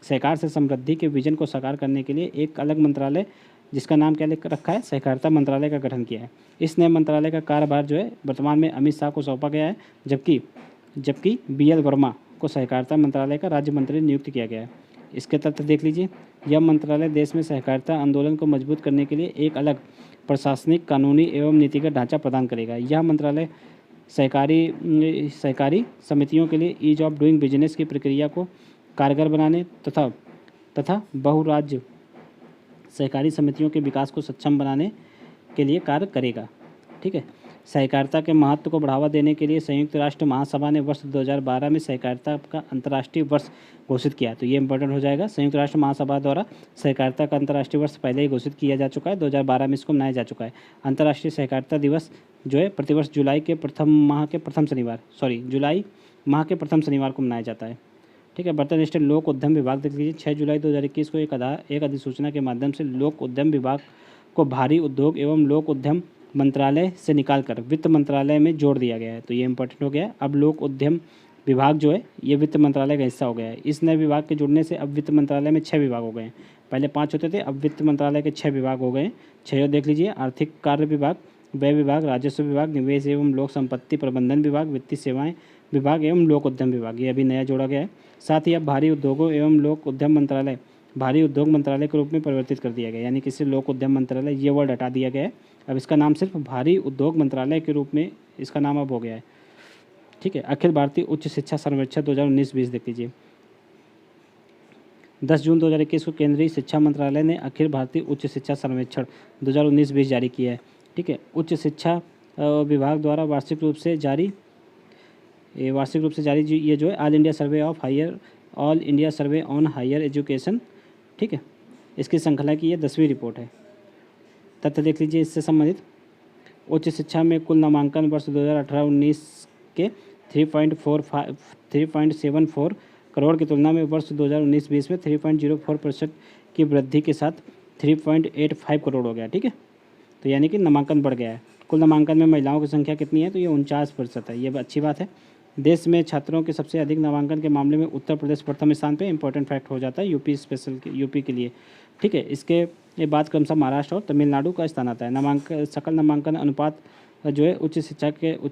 सहकार से समृद्धि के विजन को साकार करने के लिए एक अलग मंत्रालय जिसका नाम क्या लिख रखा है, सहकारिता मंत्रालय का गठन किया है। इस नए मंत्रालय का कार्यभार जो है वर्तमान में अमित शाह को सौंपा गया है, जबकि BL वर्मा को सहकारिता मंत्रालय का राज्य मंत्री नियुक्त किया गया है। इसके तथ्य देख लीजिए। यह मंत्रालय देश में सहकारिता आंदोलन को मजबूत करने के लिए एक अलग प्रशासनिक, कानूनी एवं नीतिगत ढांचा प्रदान करेगा। यह मंत्रालय सहकारी समितियों के लिए ईज ऑफ डूइंग बिजनेस की प्रक्रिया को कारगर बनाने तथा बहुराज्य सहकारी समितियों के विकास को सक्षम बनाने के लिए कार्य करेगा। ठीक है। सहकारिता के महत्व को बढ़ावा देने के लिए संयुक्त राष्ट्र महासभा ने वर्ष 2012 में सहकारिता का अंतर्राष्ट्रीय वर्ष घोषित किया। तो ये इंपॉर्टेंट हो जाएगा। संयुक्त राष्ट्र महासभा द्वारा सहकारिता का अंतर्राष्ट्रीय वर्ष पहले ही घोषित किया जा चुका है, 2012 में इसको मनाया जा चुका है। अंतर्राष्ट्रीय सहकारिता दिवस जो है प्रतिवर्ष जुलाई माह के प्रथम शनिवार को मनाया जाता है। ठीक है। बर्तन स्टेट लोक उद्यम विभाग देख लीजिए। 6 जुलाई 2021 को एक अधिसूचना के माध्यम से लोक उद्यम विभाग को भारी उद्योग एवं लोक उद्यम मंत्रालय से निकालकर वित्त मंत्रालय में जोड़ दिया गया है। तो ये इंपॉर्टेंट हो गया है। अब लोक उद्यम विभाग जो है ये वित्त मंत्रालय का हिस्सा हो गया है। इस नए विभाग के जुड़ने से अब वित्त मंत्रालय में 6 विभाग हो गए हैं। पहले 5 होते थे, अब वित्त मंत्रालय के 6 विभाग हो गए हैं। 6 देख लीजिए। आर्थिक कार्य विभाग, व्यय विभाग, राजस्व विभाग, निवेश एवं लोक संपत्ति प्रबंधन विभाग, वित्तीय सेवाएं विभाग एवं लोक उद्यम विभाग, ये अभी नया जोड़ा गया है। साथ ही अब भारी उद्योगों एवं लोक उद्यम मंत्रालय भारी उद्योग मंत्रालय के रूप में परिवर्तित कर दिया गया, यानी कि सिर्फ लोक उद्यम मंत्रालय ये वर्ड हटा दिया गया है। अब इसका नाम सिर्फ भारी उद्योग मंत्रालय के रूप में इसका नाम अब हो गया है। ठीक है। अखिल भारतीय उच्च शिक्षा सर्वेक्षण 2019-20 देख लीजिए। 10 जून 2021 को केंद्रीय शिक्षा मंत्रालय ने अखिल भारतीय उच्च शिक्षा सर्वेक्षण 2019-20 जारी किया है। ठीक है। उच्च शिक्षा विभाग द्वारा वार्षिक रूप से जारी ये जो है all India survey on higher education, ठीक है, इसकी श्रृंखला की ये 10वीं रिपोर्ट है। तथ्य देख लीजिए इससे संबंधित। उच्च शिक्षा में कुल नामांकन वर्ष 2018-19 के 3.74 करोड़ की तुलना में वर्ष 2019-20 में 3.04% की वृद्धि के साथ 3.85 करोड़ हो गया। ठीक है। तो यानी कि नामांकन बढ़ गया है। कुल नामांकन में महिलाओं की संख्या कितनी है, तो ये 49% है। ये अच्छी बात है। देश में छात्रों के सबसे अधिक नामांकन के मामले में उत्तर प्रदेश प्रथम स्थान पे इंपॉर्टेंट फैक्ट हो जाता है यूपी के लिए। ठीक है। इसके बाद क्रमशः महाराष्ट्र और तमिलनाडु का स्थान आता है। सकल नामांकन अनुपात जो है उच्च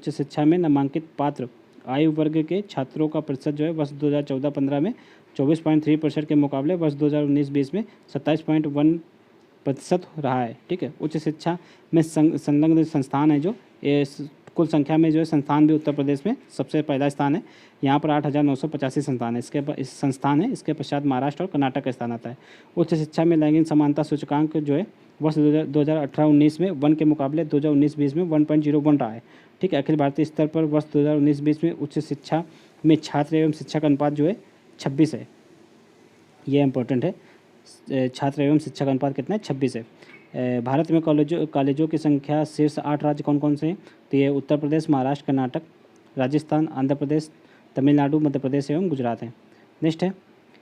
शिक्षा में नामांकित पात्र आयु वर्ग के छात्रों का प्रतिशत जो है वर्ष 2014-15 में 24.3% के मुकाबले वर्ष 2019-20 में 27.1% रहा है। ठीक है। उच्च शिक्षा में संलग्न संस्थान है जो कुल संख्या में जो है संस्थान भी उत्तर प्रदेश में सबसे पहला स्थान है। यहाँ पर 8,985 संस्थान है। इसके पश्चात महाराष्ट्र और कर्नाटक का स्थान आता है। उच्च शिक्षा में लैंगिक समानता सूचकांक जो है वर्ष 2018-19 में 1 के मुकाबले 2019-20 में 1.01 रहा है। ठीक है। अखिल भारतीय स्तर पर वर्ष 2019-20 में उच्च शिक्षा में छात्र एवं शिक्षक अनुपात जो है 26 है। ये इंपॉर्टेंट है। छात्र एवं शिक्षक अनुपात कितना है, 26 है। भारत में कॉलेजों की संख्या शीर्ष 8 राज्य कौन कौन से हैं, तो ये उत्तर प्रदेश, महाराष्ट्र, कर्नाटक, राजस्थान, आंध्र प्रदेश, तमिलनाडु, मध्य प्रदेश एवं गुजरात है। नेक्स्ट है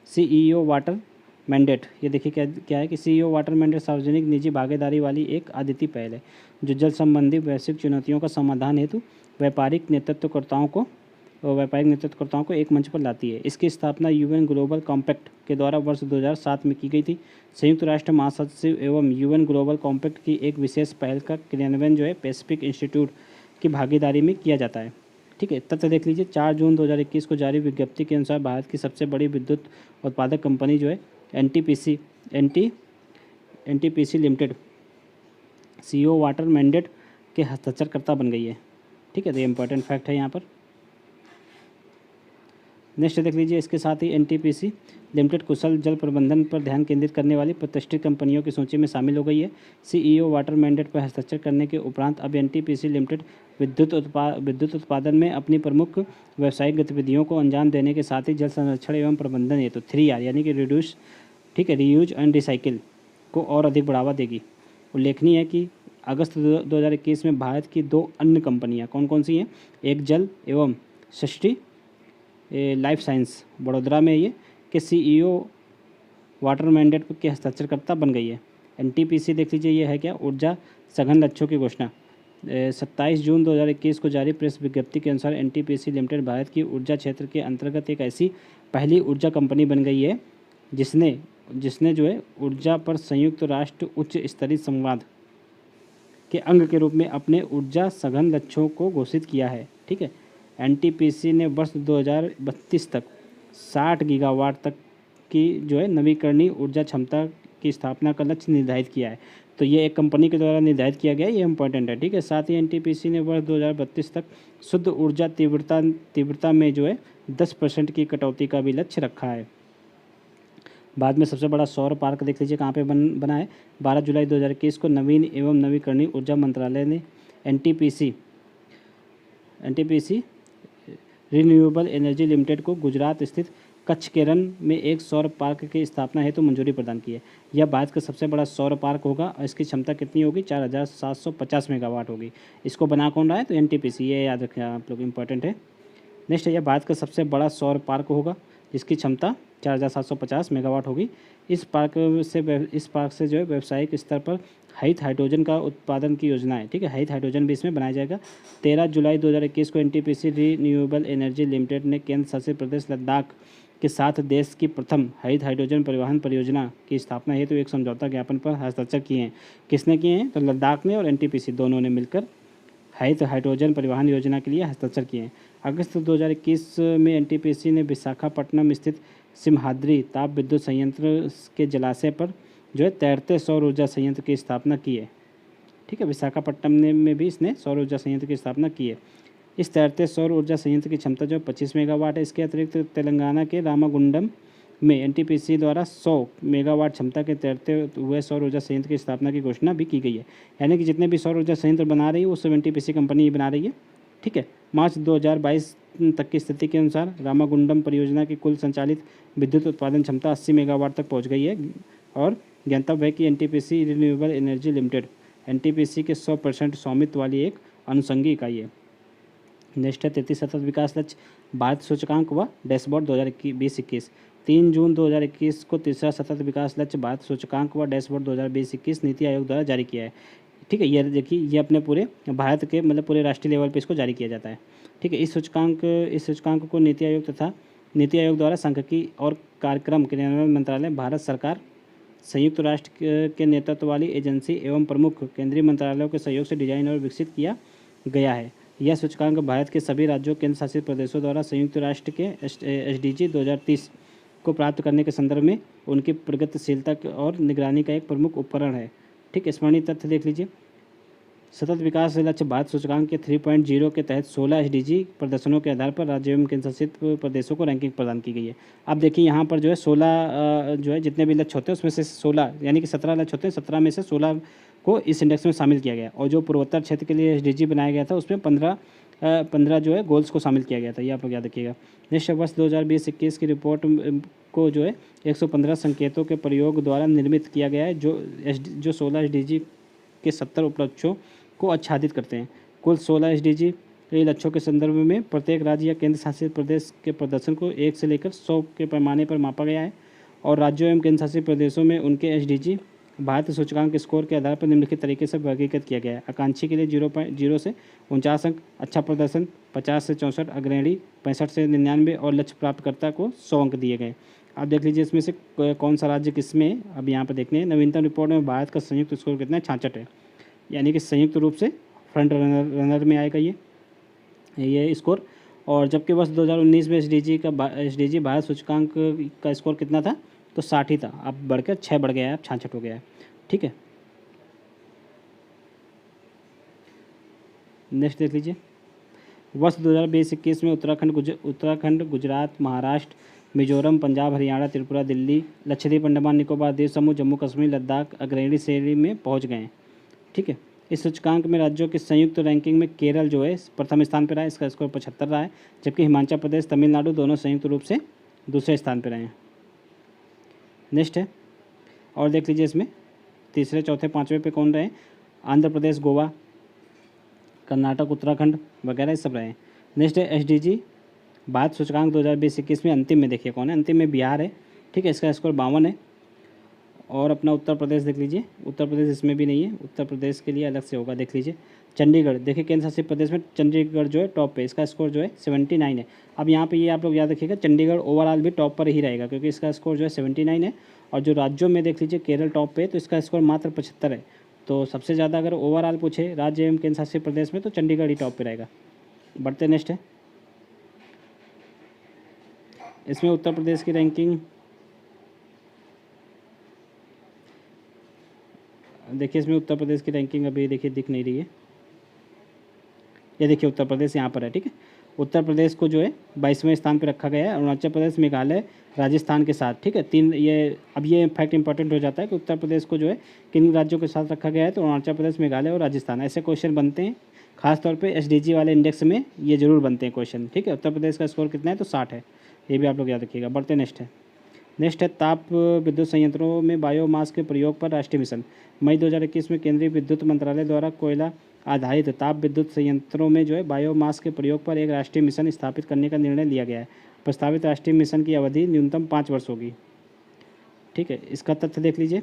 CEO वाटर मैंडेट। ये देखिए क्या है कि CEO वाटर मैंडेट सार्वजनिक निजी भागीदारी वाली एक अद्वितीय पहल है जो जल संबंधी वैश्विक चुनौतियों का समाधान हेतु व्यापारिक नेतृत्वकर्ताओं को एक मंच पर लाती है। इसकी स्थापना UN ग्लोबल कॉम्पैक्ट के द्वारा वर्ष 2007 में की गई थी। संयुक्त राष्ट्र महासचिव एवं UN ग्लोबल कॉम्पैक्ट की एक विशेष पहल का क्रियान्वयन जो है पैसिफिक इंस्टीट्यूट की भागीदारी में किया जाता है। ठीक है। तथ्य देख लीजिए। 4 जून 2021 को जारी विज्ञप्ति के अनुसार भारत की सबसे बड़ी विद्युत उत्पादक कंपनी जो है NTPC limited CO water mandate के हस्ताक्षरकर्ता बन गई है। ठीक है। तो ये इंपॉर्टेंट फैक्ट है यहाँ पर। नेक्स्ट देख लीजिए। इसके साथ ही NTPC लिमिटेड कुशल जल प्रबंधन पर ध्यान केंद्रित करने वाली प्रतिष्ठित कंपनियों की सूची में शामिल हो गई है। CEO वाटर मैंडेट पर हस्ताक्षर करने के उपरांत अब NTPC लिमिटेड विद्युत उत्पादन में अपनी प्रमुख व्यावसायिक गतिविधियों को अंजाम देने के साथ ही जल संरक्षण एवं प्रबंधन हेतु 3R यानी कि रीयूज एंड रिसाइकिल को और अधिक बढ़ावा देगी। उल्लेखनीय है कि अगस्त 2021 में भारत की 2 अन्य कंपनियां कौन कौन सी हैं, एक जल एवं सृष्टि लाइफ साइंस बड़ोदरा में ये कि CEO वाटर मैंडेट के हस्ताक्षरकर्ता बन गई है। NTPC देख लीजिए। ये है क्या, ऊर्जा सघन लक्ष्यों की घोषणा। 27 जून 2021 को जारी प्रेस विज्ञप्ति के अनुसार NTPC लिमिटेड भारत की ऊर्जा क्षेत्र के अंतर्गत एक ऐसी पहली ऊर्जा कंपनी बन गई है जिसने जो है ऊर्जा पर संयुक्त राष्ट्र उच्च स्तरीय संवाद के अंग के रूप में अपने ऊर्जा सघन लक्ष्यों को घोषित किया है। ठीक है। NTPC ने वर्ष 2032 तक 60 गीगावाट तक की जो है नवीकरणीय ऊर्जा क्षमता की स्थापना का लक्ष्य निर्धारित किया है। तो ये एक कंपनी के द्वारा निर्धारित किया गया है, ये इंपॉर्टेंट है। ठीक है। साथ ही NTPC ने वर्ष 2032 तक शुद्ध ऊर्जा तीव्रता में जो है 10% की कटौती का भी लक्ष्य रखा है। बाद में सबसे बड़ा सौर पार्क देख लीजिए कहाँ पे बना है। 12 जुलाई 2021 को नवीन एवं नवीकरणीय ऊर्जा मंत्रालय ने NTPC रिन्यूएबल एनर्जी लिमिटेड को गुजरात स्थित कच्छ केरन में एक सौर पार्क की स्थापना हेतु मंजूरी प्रदान की है। यह भारत का सबसे बड़ा सौर पार्क होगा और इसकी क्षमता कितनी होगी, 4,750 मेगावाट होगी। इसको बना कौन रहा है, तो NTPC, ये याद रखें आप लोग, इंपॉर्टेंट है। नेक्स्ट है, यह भारत का सबसे बड़ा सौर पार्क होगा जिसकी क्षमता 4,750 मेगावाट होगी। इस पार्क से जो है व्यावसायिक स्तर पर हरित हाइड्रोजन का उत्पादन की योजना है। ठीक है। हरित हाइड्रोजन भी इसमें बनाया जाएगा। 13 जुलाई 2021 को NTPC रिन्यूएबल एनर्जी लिमिटेड ने केंद्र शासित प्रदेश लद्दाख के साथ देश की प्रथम हरित हाइड्रोजन परिवहन परियोजना की स्थापना हेतु एक समझौता ज्ञापन पर हस्ताक्षर किए हैं। किसने किए हैं? तो लद्दाख ने और एनटीपीसी दोनों ने मिलकर हरित हाइड्रोजन परिवहन योजना के लिए हस्ताक्षर किए हैं। अगस्त 2021 में एनटीपीसी ने विशाखापट्टनम स्थित सिमहाद्री ताप विद्युत संयंत्र के जलाशय पर जो है तैरते सौर ऊर्जा संयंत्र की स्थापना की है। ठीक है, विशाखापट्टनम में भी इसने सौर ऊर्जा संयंत्र की स्थापना की है। इस तैरते सौर ऊर्जा संयंत्र की क्षमता जो 25 मेगावाट है। इसके अतिरिक्त तेलंगाना के रामागुंडम में एनटीपीसी द्वारा 100 मेगावाट क्षमता के तैरते हुए सौर ऊर्जा संयंत्र की स्थापना की घोषणा भी की गई है। यानी कि जितने भी सौर ऊर्जा संयंत्र बना रही है वो सब एनटीपीसी कंपनी ही बना रही है। ठीक है, मार्च 2022 तक की स्थिति के अनुसार रामागुंडम परियोजना की कुल संचालित विद्युत उत्पादन क्षमता 80 मेगावाट तक पहुँच गई है। और ज्ञातव्य है कि NTPC renewable energy limited NTPC के 100% स्वामित्व वाली एक अनुषंगी इकाई है। नेक्स्ट है 33 सतत विकास लक्ष्य भारत सूचकांक व डैशबोर्ड 2020-21। 3 जून 2021 को तीसरा सतत विकास लक्ष्य भारत सूचकांक व डैशबोर्ड 2020-21 नीति आयोग द्वारा जारी किया है। ठीक है, ये देखिए ये अपने पूरे भारत के मतलब पूरे राष्ट्रीय लेवल पे इसको जारी किया जाता है। ठीक है, इस सूचकांक को नीति आयोग तथा नीति आयोग द्वारा सांख्यिकी और कार्यक्रम क्रियान्वयन मंत्रालय, भारत सरकार, संयुक्त राष्ट्र के नेतृत्व वाली एजेंसी एवं प्रमुख केंद्रीय मंत्रालयों के सहयोग से डिजाइन और विकसित किया गया है। यह सूचकांक भारत के सभी राज्यों, केंद्र शासित प्रदेशों द्वारा संयुक्त राष्ट्र के SDG 2030 को प्राप्त करने के संदर्भ में उनकी प्रगतिशीलता और निगरानी का एक प्रमुख उपकरण है। ठीक, स्मरणीय तथ्य देख लीजिए। सतत विकास लक्ष्य भारत सूचकांक के 3.0 के तहत 16 SDG प्रदर्शनों के आधार पर राज्यों एवं केंद्र शासित प्रदेशों को रैंकिंग प्रदान की गई है। अब देखिए यहाँ पर जो है 16 जो है जितने भी लक्ष्य होते हैं उसमें से 16 यानी कि 17 लक्ष्य होते हैं, 17 में से 16 को इस इंडेक्स में शामिल किया गया। और जो पूर्वोत्तर क्षेत्र के लिए SDG बनाया गया था उसमें 15 जो है गोल्स को शामिल किया गया था। ये आप लोग याद रखिएगा। नेक्स्ट वर्ष 2020-21 की रिपोर्ट को जो है 115 संकेतों के प्रयोग द्वारा निर्मित किया गया है जो 16 SDG के 70 उपलक्ष्यों को आच्छादित करते हैं। कुल 16 SDG लक्ष्यों के संदर्भ में प्रत्येक राज्य या केंद्र शासित प्रदेश के प्रदर्शन को 1 से लेकर 100 के पैमाने पर मापा गया है। और राज्यों एवं केंद्र शासित प्रदेशों में उनके SDG भारत सूचकांक स्कोर के आधार पर निम्नलिखित तरीके से वर्गीकृत किया गया है। आकांक्षी के लिए 0.0 से 49 अंक, अच्छा प्रदर्शन 50 से 64, अग्रणी 65 से 99 और लक्ष्य प्राप्तकर्ता को 100 अंक दिए गए। आप देख लीजिए इसमें से कौन सा राज्य किस में है। अब यहाँ पर देखने हैं नवीनतम रिपोर्ट में भारत का संयुक्त स्कोर कितना है? 66 है। यानी कि संयुक्त रूप से फ्रंट रनर में आएगा ये स्कोर। और जबकि वर्ष 2019 में SDG भारत सूचकांक का स्कोर कितना था? तो 60 ही था। अब बढ़कर 6 बढ़ गया है, अब 66 हो गया है। ठीक है, नेक्स्ट देख लीजिए। वर्ष 2020-21 में उत्तराखंड, गुजरात, महाराष्ट्र, मिजोरम, पंजाब, हरियाणा, त्रिपुरा, दिल्ली, लक्षद्वीप, अंडमान निकोबार द्वीप समूह, जम्मू कश्मीर, लद्दाख अग्रणी श्रेणी में पहुंच गए हैं। ठीक है, इस सूचकांक में राज्यों की संयुक्त रैंकिंग में केरल जो है प्रथम स्थान पर रहा है, इसका स्कोर 75 रहा है। जबकि हिमाचल प्रदेश, तमिलनाडु दोनों संयुक्त रूप से दूसरे स्थान पर रहे हैं। नेक्स्ट है और देख लीजिए इसमें तीसरे, चौथे, पाँचवें पे कौन रहे? आंध्र प्रदेश, गोवा, कर्नाटक, उत्तराखंड वगैरह ये सब रहे हैं। नेक्स्ट है SDG भारत सूचकांक 2020-21 में अंतिम में देखिए कौन है? अंतिम में बिहार है। ठीक है, इसका स्कोर 52 है। और अपना उत्तर प्रदेश देख लीजिए, उत्तर प्रदेश इसमें भी नहीं है, उत्तर प्रदेश के लिए अलग से होगा। देख लीजिए चंडीगढ़, देखिए केंद्र शासित प्रदेश में चंडीगढ़ जो है टॉप पे, इसका स्कोर जो है 79 है। अब यहाँ पे ये आप लोग याद रखिएगा, चंडीगढ़ ओवरऑल भी टॉप पर ही रहेगा क्योंकि इसका स्कोर जो है 79 है। और जो राज्यों में देख लीजिए केरल टॉप पे, तो इसका स्कोर मात्र 75 है। तो सबसे ज़्यादा अगर ओवरऑल पूछे राज्य एवं केंद्र शासित प्रदेश में तो चंडीगढ़ ही टॉप पे रहेगा। बढ़ते नेक्स्ट है, इसमें उत्तर प्रदेश की रैंकिंग देखिए, इसमें उत्तर प्रदेश की रैंकिंग अभी देखिए दिख नहीं रही है। ये देखिए उत्तर प्रदेश यहाँ पर है। ठीक है, उत्तर प्रदेश को जो है 22वें स्थान पर रखा गया है, अरुणाचल प्रदेश, मेघालय, राजस्थान के साथ। ठीक है, तीन ये अब ये फैक्ट इंपॉर्टेंट हो जाता है कि उत्तर प्रदेश को जो है किन राज्यों के साथ रखा गया है, तो अरुणाचल प्रदेश, मेघालय और राजस्थान। ऐसे क्वेश्चन बनते हैं खासतौर पे SDG वाले इंडेक्स में, ये जरूर बनते हैं क्वेश्चन। ठीक है, उत्तर प्रदेश का स्कोर कितना है? तो 60 है। ये भी आप लोग याद रखिएगा। बढ़ते नेक्स्ट है ताप विद्युत संयंत्रों में बायोमास के प्रयोग पर राष्ट्रीय मिशन। मई 2021 में केंद्रीय विद्युत मंत्रालय द्वारा कोयला आधारित ताप विद्युत संयंत्रों में जो है बायोमास के प्रयोग पर एक राष्ट्रीय मिशन स्थापित करने का निर्णय लिया गया है। प्रस्तावित राष्ट्रीय मिशन की अवधि न्यूनतम 5 वर्ष होगी। ठीक है, इसका तथ्य देख लीजिए।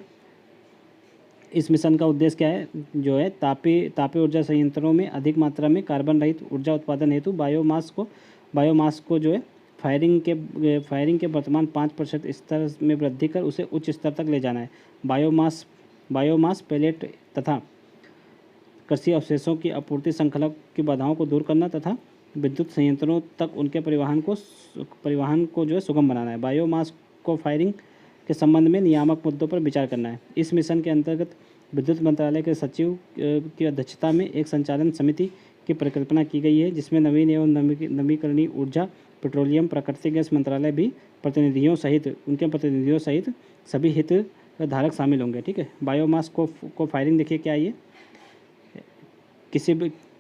इस मिशन का उद्देश्य क्या है? जो है तापीय ऊर्जा संयंत्रों में अधिक मात्रा में कार्बन रहित ऊर्जा उत्पादन हेतु बायोमास को जो है फायरिंग के वर्तमान 5% स्तर में वृद्धि कर उसे उच्च स्तर तक ले जाना है। बायोमास पैलेट तथा कृषि अवशेषों की आपूर्ति श्रृंखला की बाधाओं को दूर करना तथा विद्युत संयंत्रों तक उनके परिवहन को जो है सुगम बनाना है। बायोमास को फायरिंग के संबंध में नियामक मुद्दों पर विचार करना है। इस मिशन के अंतर्गत विद्युत मंत्रालय के सचिव की अध्यक्षता में एक संचालन समिति की परिकल्पना की गई है, जिसमें नवीन एवं नवीकरणीय ऊर्जा, पेट्रोलियम, प्राकृतिक गैस मंत्रालय भी प्रतिनिधियों सहित सभी हित धारक शामिल होंगे। ठीक है। बायोमास को फायरिंग देखिए क्या है ये,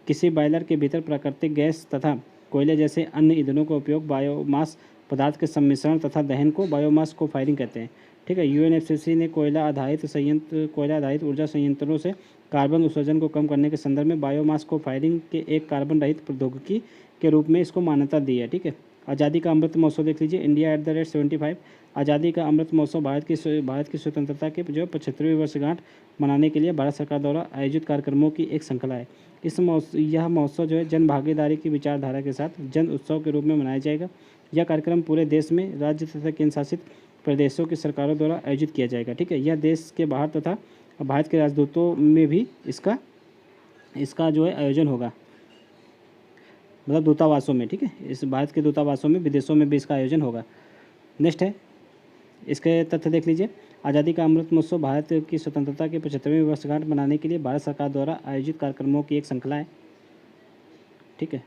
किसी बॉयलर के भीतर प्राकृतिक गैस तथा कोयले जैसे अन्य ईंधनों का उपयोग बायोमास पदार्थ के सम्मिश्रण तथा दहन को बायोमास को फायरिंग कहते हैं। ठीक है। यूएनएफसीसी ने कोयला आधारित ऊर्जा संयंत्रों से कार्बन उत्सर्जन को कम करने के संदर्भ में बायोमास को फायरिंग के एक कार्बन रहित प्रौद्योगिकी के रूप में इसको मान्यता दी है। ठीक है। आज़ादी का अमृत महोत्सव देख लीजिए, इंडिया @75। आज़ादी का अमृत महोत्सव भारत की स्वतंत्रता के जो 75वीं वर्षगांठ मनाने के लिए भारत सरकार द्वारा आयोजित कार्यक्रमों की एक श्रृंखला है। यह महोत्सव जो है जन भागीदारी की विचारधारा के साथ जन उत्सव के रूप में मनाया जाएगा। यह कार्यक्रम पूरे देश में राज्य तथा केंद्र शासित प्रदेशों की सरकारों द्वारा आयोजित किया जाएगा। ठीक है। यह देश के बाहर तथा भारत के राजदूतों में भी इसका जो है आयोजन होगा, मतलब दूतावासों में। ठीक है। इस भारत के दूतावासों में, विदेशों में भी इसका आयोजन होगा। नेक्स्ट है, इसके तथ्य देख लीजिए। आज़ादी का अमृत महोत्सव भारत की स्वतंत्रता की 75वीं वर्षगांठ मनाने के लिए भारत सरकार द्वारा आयोजित कार्यक्रमों की एक श्रृंखला है। ठीक है।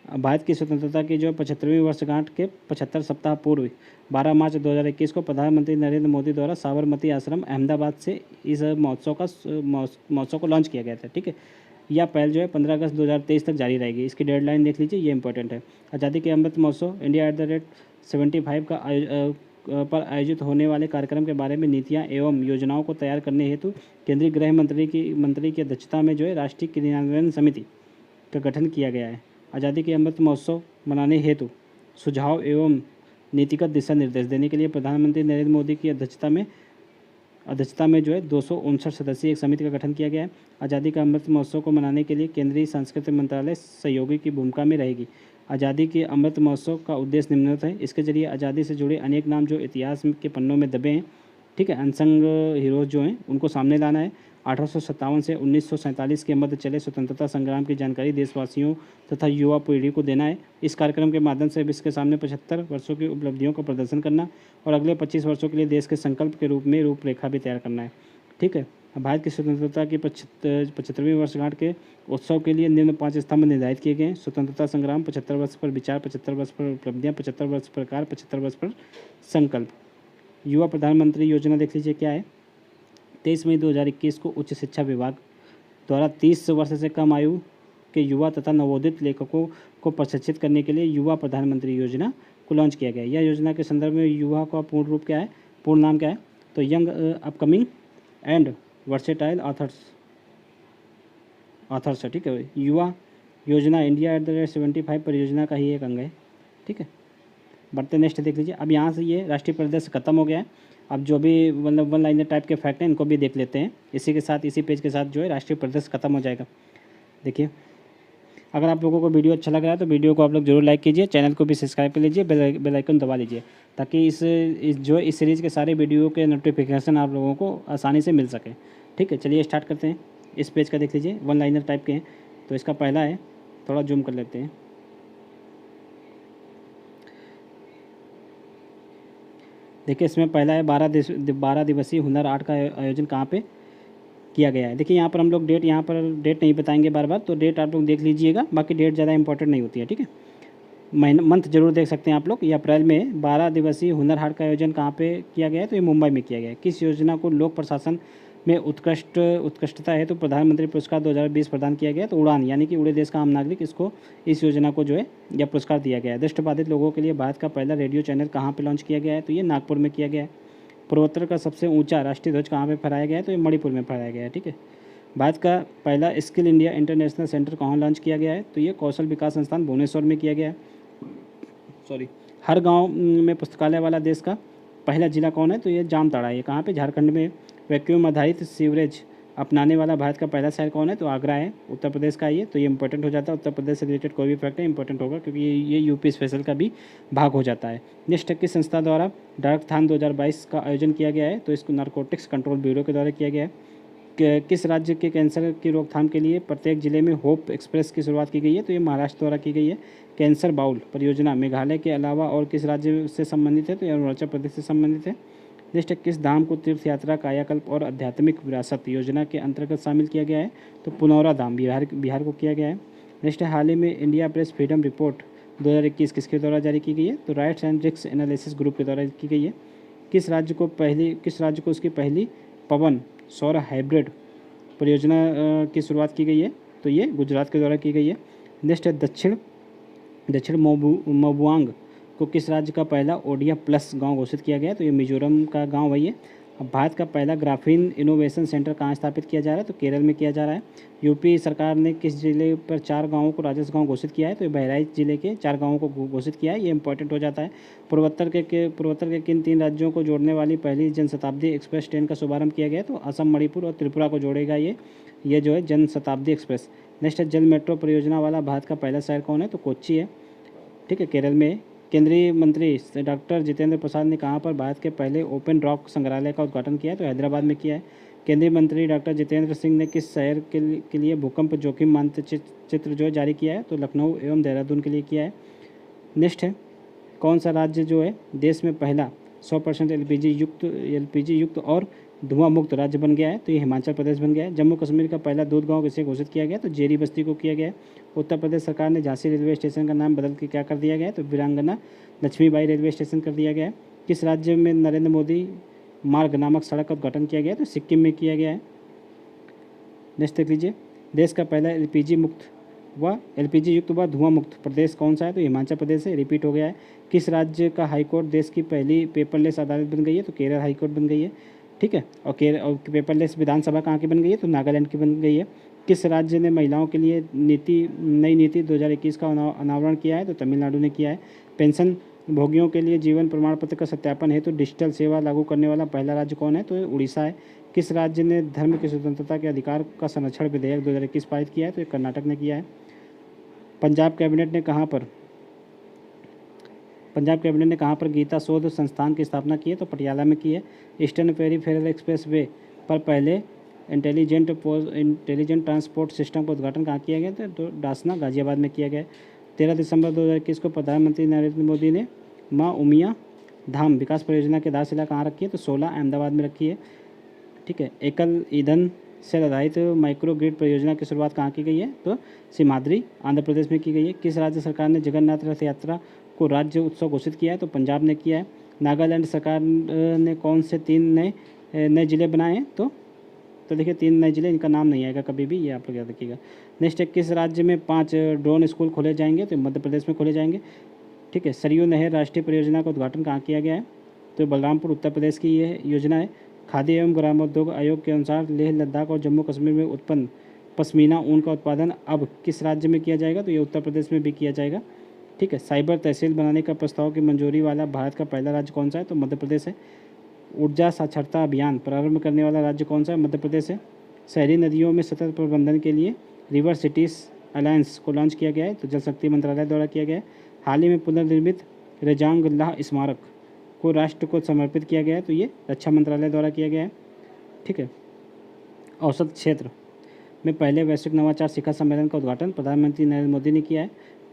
भारत की स्वतंत्रता की जो 75वीं वर्षगांठ के 75 सप्ताह पूर्व 12 मार्च 2021 को प्रधानमंत्री नरेंद्र मोदी द्वारा साबरमती आश्रम अहमदाबाद से इस महोत्सव को लॉन्च किया गया था। ठीक है। यह पहल जो है 15 अगस्त 2023 तक जारी रहेगी। इसकी डेडलाइन देख लीजिए, ये इंपॉर्टेंट है। आज़ादी के अमृत महोत्सव इंडिया @75 पर आयोजित होने वाले कार्यक्रम के बारे में नीतियाँ एवं योजनाओं को तैयार करने हेतु केंद्रीय गृह मंत्री की अध्यक्षता में जो है राष्ट्रीय क्रियान्वयन समिति का गठन किया गया है। आज़ादी के अमृत महोत्सव मनाने हेतु सुझाव एवं नीतिगत दिशा निर्देश देने के लिए प्रधानमंत्री नरेंद्र मोदी की अध्यक्षता में जो है 259 सदस्यीय एक समिति का गठन किया गया है। आज़ादी का अमृत महोत्सव को मनाने के लिए केंद्रीय सांस्कृतिक मंत्रालय सहयोगी की भूमिका में रहेगी। आज़ादी के अमृत महोत्सव का उद्देश्य निम्नलिखित है। इसके जरिए आज़ादी से जुड़े अनेक नाम जो इतिहास के पन्नों में दबे हैं, ठीक है, अनसंग हीरोज़ जो हैं, उनको सामने लाना है। 1857 से 1947 के मध्य चले स्वतंत्रता संग्राम की जानकारी देशवासियों तथा युवा पीढ़ी को देना है। इस कार्यक्रम के माध्यम से विश्व के सामने 75 वर्षों की उपलब्धियों का प्रदर्शन करना और अगले 25 वर्षों के लिए देश के संकल्प के रूप में रूपरेखा भी तैयार करना है। ठीक है। भारत की स्वतंत्रता की 75वीं वर्षगांठ के उत्सव के लिए निम्न 5 स्तंभ निर्धारित किए गए हैं। स्वतंत्रता संग्राम, 75 वर्ष पर विचार, 75 वर्ष पर उपलब्धियाँ, 75 वर्ष पर कार्य, 75 वर्ष पर संकल्प। युवा प्रधानमंत्री योजना देख लीजिए क्या है। 23 मई 2021 को उच्च शिक्षा विभाग द्वारा 30 वर्ष से कम आयु के युवा तथा नवोदित लेखकों को प्रशिक्षित करने के लिए युवा प्रधानमंत्री योजना को लॉन्च किया गया है। यह योजना के संदर्भ में युवा का पूर्ण नाम क्या है, तो young upcoming and versatile authors है। ठीक है। युवा योजना इंडिया @75 परियोजना का ही एक अंग है। ठीक है। बढ़ते नेक्स्ट देख लीजिए। अब यहाँ से ये राष्ट्रीय परिदृश्य खत्म हो गया है। अब जो भी मतलब वन लाइनर टाइप के फैक्ट हैं इनको भी देख लेते हैं। इसी के साथ, इसी पेज के साथ जो है राष्ट्रीय परिदृश्य खत्म हो जाएगा। देखिए, अगर आप लोगों को वीडियो अच्छा लग रहा है तो वीडियो को आप लोग जरूर लाइक कीजिए, चैनल को भी सब्सक्राइब कर लीजिए, बेल आइकन दबा लीजिए, ताकि इस सीरीज़ के सारे वीडियो के नोटिफिकेशन आप लोगों को आसानी से मिल सके। ठीक है। चलिए स्टार्ट करते हैं। इस पेज का देख लीजिए, वन लाइनर टाइप के हैं। तो इसका पहला है, थोड़ा जूम कर लेते हैं। देखिए, इसमें पहला है 12 दिवसीय हुनर हाट का आयोजन कहाँ पे किया गया है। देखिए, यहाँ पर हम लोग यहाँ पर डेट नहीं बताएंगे बार बार, तो डेट आप लोग देख लीजिएगा, बाकी डेट ज़्यादा इंपॉर्टेंट नहीं होती है। ठीक है। मंथ जरूर देख सकते हैं आप लोग। ये अप्रैल में 12 दिवसीय हुनर हाट का आयोजन कहाँ पे किया गया है, तो ये मुंबई में किया गया है। किस योजना को लोक प्रशासन में उत्कृष्टता है तो प्रधानमंत्री पुरस्कार 2020 प्रदान किया गया है, तो उड़ान यानी कि उड़े देश का आम नागरिक, इसको इस योजना को जो है यह पुरस्कार दिया गया है। दृष्टिबाधित लोगों के लिए भारत का पहला रेडियो चैनल कहाँ पे लॉन्च किया गया है, तो ये नागपुर में किया गया है। पूर्वोत्तर का सबसे ऊंचा राष्ट्रीय ध्वज कहाँ पे फहराया गया है, तो ये मणिपुर में फहराया गया है। ठीक है। भारत का पहला स्किल इंडिया इंटरनेशनल सेंटर कहाँ लॉन्च किया गया है, तो ये कौशल विकास संस्थान भुवनेश्वर में किया गया है। हर गाँव में पुस्तकालय वाला देश का पहला जिला कौन है, तो ये जामताड़ा है। ये कहाँ पे, झारखंड में। वैक्यूम आधारित सीवरेज अपनाने वाला भारत का पहला शहर कौन है? तो आगरा है, उत्तर प्रदेश का ये। तो ये इंपॉर्टेंट हो जाता है, उत्तर प्रदेश से रिलेटेड कोई भी फैक्ट है इंपॉर्टेंट होगा, क्योंकि ये यूपी स्पेशल का भी भाग हो जाता है। नेक्स्ट, किस संस्था द्वारा डाकथान 2022 का आयोजन किया गया है? तो इसको नारकोटिक्स कंट्रोल ब्यूरो के द्वारा किया गया है। किस राज्य के कैंसर की रोकथाम के लिए प्रत्येक जिले में होप एक्सप्रेस की शुरुआत की गई है? तो ये महाराष्ट्र द्वारा की गई है। कैंसर बाउल परियोजना मेघालय के अलावा और किस राज्य से संबंधित है? तो ये अरुणाचल प्रदेश से संबंधित है। नेक्स्ट, किस धाम को तीर्थ यात्रा, कायाकल्प और आध्यात्मिक विरासत योजना के अंतर्गत शामिल किया गया है? तो पुनौरा धाम बिहार को किया गया है। नेक्स्ट, हाल ही में इंडिया प्रेस फ्रीडम रिपोर्ट 2021 किसके द्वारा जारी की गई है? तो rights and risk analysis group के द्वारा की गई है। किस राज्य को उसकी पहली पवन सौर हाइब्रिड परियोजना की शुरुआत की गई है? तो ये गुजरात के द्वारा की गई है। नेक्स्ट है दक्षिण मोबुआंग को किस राज्य का पहला ओडिया प्लस गांव घोषित किया गया? तो ये मिजोरम का गांव है ये। अब भारत का पहला ग्राफीन इनोवेशन सेंटर कहाँ स्थापित किया जा रहा है? तो केरल में किया जा रहा है। यूपी सरकार ने किस जिले पर 4 गांवों को राजस्व गांव घोषित किया है? तो बहराइच जिले के 4 गांवों को घोषित किया है, ये इंपॉर्टेंट हो जाता है। पूर्वोत्तर के किन 3 राज्यों को जोड़ने वाली पहली जनशताब्दी एक्सप्रेस ट्रेन का शुभारंभ किया गया? तो असम, मणिपुर और त्रिपुरा को जोड़ेगा ये जो है जनशताब्दी एक्सप्रेस। नेक्स्ट है, जल मेट्रो परियोजना वाला भारत का पहला शहर कौन है? तो कोच्चि है, ठीक है, केरल में। केंद्रीय मंत्री डॉक्टर जितेंद्र प्रसाद ने कहाँ पर भारत के पहले ओपन रॉक संग्रहालय का उद्घाटन किया है? तो हैदराबाद में किया है। केंद्रीय मंत्री डॉक्टर जितेंद्र सिंह ने किस शहर के लिए भूकंप जोखिम मानचित्र जो है जारी किया है? तो लखनऊ एवं देहरादून के लिए किया है। नेक्स्ट है, कौन सा राज्य जो है देश में पहला 100% एलपीजी युक्त और धुआं मुक्त राज्य बन गया है? तो ये हिमाचल प्रदेश बन गया है। जम्मू कश्मीर का पहला दूध गांव किसे घोषित किया गया? तो जेरी बस्ती को किया गया है। उत्तर प्रदेश सरकार ने झांसी रेलवे स्टेशन का नाम बदल के क्या कर दिया गया है? तो वीरांगना लक्ष्मीबाई रेलवे स्टेशन कर दिया गया है। किस राज्य में नरेंद्र मोदी मार्ग नामक सड़क का उद्घाटन किया गया है? तो सिक्किम में किया गया है। नेक्स्ट देख लीजिए, देश का पहला एलपीजी युक्त व धुआं मुक्त प्रदेश कौन सा है? तो हिमाचल प्रदेश से रिपीट हो गया है। किस राज्य का हाईकोर्ट देश की पहली पेपरलेस अदालत बन गई है? तो केरल हाईकोर्ट बन गई है, ठीक है। और पेपरलेस विधानसभा कहाँ की बन गई है? तो नागालैंड की बन गई है। किस राज्य ने महिलाओं के लिए नई नीति 2021 का अनावरण किया है? तो तमिलनाडु ने किया है। पेंशन भोगियों के लिए जीवन प्रमाण पत्र का सत्यापन हेतु डिजिटल सेवा लागू करने वाला पहला राज्य कौन है? तो उड़ीसा है। किस राज्य ने धर्म की स्वतंत्रता के अधिकार का संरक्षण विधेयक 2021 पारित किया है? तो कर्नाटक ने किया है। पंजाब कैबिनेट ने कहाँ पर गीता शोध संस्थान की स्थापना की है? तो पटियाला में की है। ईस्टर्न पेरीफेरल एक्सप्रेस वे पर पहले इंटेलिजेंट ट्रांसपोर्ट सिस्टम का उद्घाटन कहाँ किया गया? तो डासना गाजियाबाद में किया गया। 13 दिसंबर 2021 को प्रधानमंत्री नरेंद्र मोदी ने माँ उमिया धाम विकास परियोजना की आधारशिला कहाँ रखी है? तो 16 अहमदाबाद में रखी है, ठीक है। एकल ईंधन से आधारित माइक्रो ग्रिड परियोजना की शुरुआत कहाँ की गई है? तो सिमाद्री आंध्र प्रदेश में की गई है। किस राज्य सरकार ने जगन्नाथ रथ यात्रा को राज्य उत्सव घोषित किया है? तो पंजाब ने किया है। नागालैंड सरकार ने कौन से 3 नए जिले बनाए हैं? तो देखिए 3 नए जिले, इनका नाम नहीं आएगा कभी भी, ये आप लोग याद रखिएगा। नेक्स्ट है, किस राज्य में 5 ड्रोन स्कूल खोले जाएंगे? तो मध्य प्रदेश में खोले जाएंगे, ठीक है। सरयू नहर राष्ट्रीय परियोजना का उद्घाटन कहाँ किया गया है? तो बलरामपुर उत्तर प्रदेश की ये योजना है। खाद्य एवं ग्रामोद्योग आयोग के अनुसार लेह लद्दाख और जम्मू कश्मीर में उत्पन्न पश्मीना ऊन का उत्पादन अब किस राज्य में किया जाएगा? तो ये उत्तर प्रदेश में भी किया जाएगा, ठीक है। साइबर तहसील बनाने का प्रस्ताव की मंजूरी वाला भारत का पहला राज्य कौन सा है? तो मध्य प्रदेश है। ऊर्जा साक्षरता अभियान प्रारंभ करने वाला राज्य कौन सा है? मध्य प्रदेश है। शहरी नदियों में सतत प्रबंधन के लिए रिवर सिटीज अलायंस को लॉन्च किया गया है, तो जल शक्ति मंत्रालय द्वारा किया गया है। हाल ही में पुनर्निर्मित रेजांग लाह स्मारक को राष्ट्र को समर्पित किया गया है, तो ये रक्षा मंत्रालय द्वारा किया गया है, ठीक है। औसत क्षेत्र में पहले वैश्विक नवाचार शिखर सम्मेलन का उद्घाटन प्रधानमंत्री नरेंद्र मोदी ने किया है।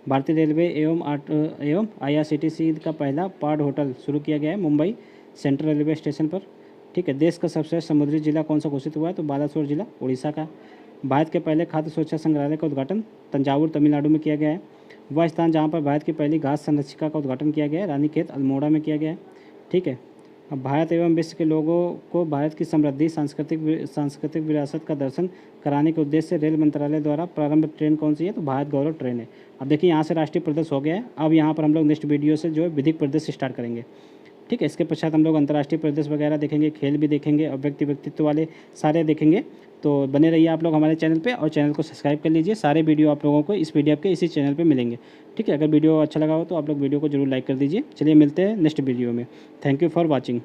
भारतीय रेलवे एवं IRCTC का पहला पार्ड होटल शुरू किया गया है मुंबई सेंट्रल रेलवे स्टेशन पर, ठीक है। देश का सबसे समुद्री जिला कौन सा घोषित हुआ है? तो बालासोर जिला उड़ीसा का। भारत के पहले खाद्य सुरक्षा संग्रहालय का उद्घाटन तंजावुर तमिलनाडु में किया गया है। वह स्थान जहाँ पर भारत की पहली घास संरक्षिका का उद्घाटन किया गया है रानीखेत अल्मोड़ा में किया गया है, ठीक है। अब भारत एवं विश्व के लोगों को भारत की समृद्धि सांस्कृतिक विरासत का दर्शन कराने के उद्देश्य से रेल मंत्रालय द्वारा प्रारंभ ट्रेन कौन सी है? तो भारत गौरव ट्रेन है। अब देखिए यहाँ से राष्ट्रीय प्रदेश हो गया है। अब यहाँ पर हम लोग नेक्स्ट वीडियो से जो है विधिक प्रदेश स्टार्ट करेंगे, ठीक है। इसके पश्चात हम लोग अंतर्राष्ट्रीय प्रदेश वगैरह देखेंगे, खेल भी देखेंगे और व्यक्तित्व वाले सारे देखेंगे। तो बने रहिए आप लोग हमारे चैनल पे और चैनल को सब्सक्राइब कर लीजिए। सारे वीडियो आप लोगों को इस PDF के इसी चैनल पे मिलेंगे, ठीक है। अगर वीडियो अच्छा लगा हो तो आप लोग वीडियो को जरूर लाइक कर दीजिए। चलिए मिलते हैं नेक्स्ट वीडियो में। Thank you for watching.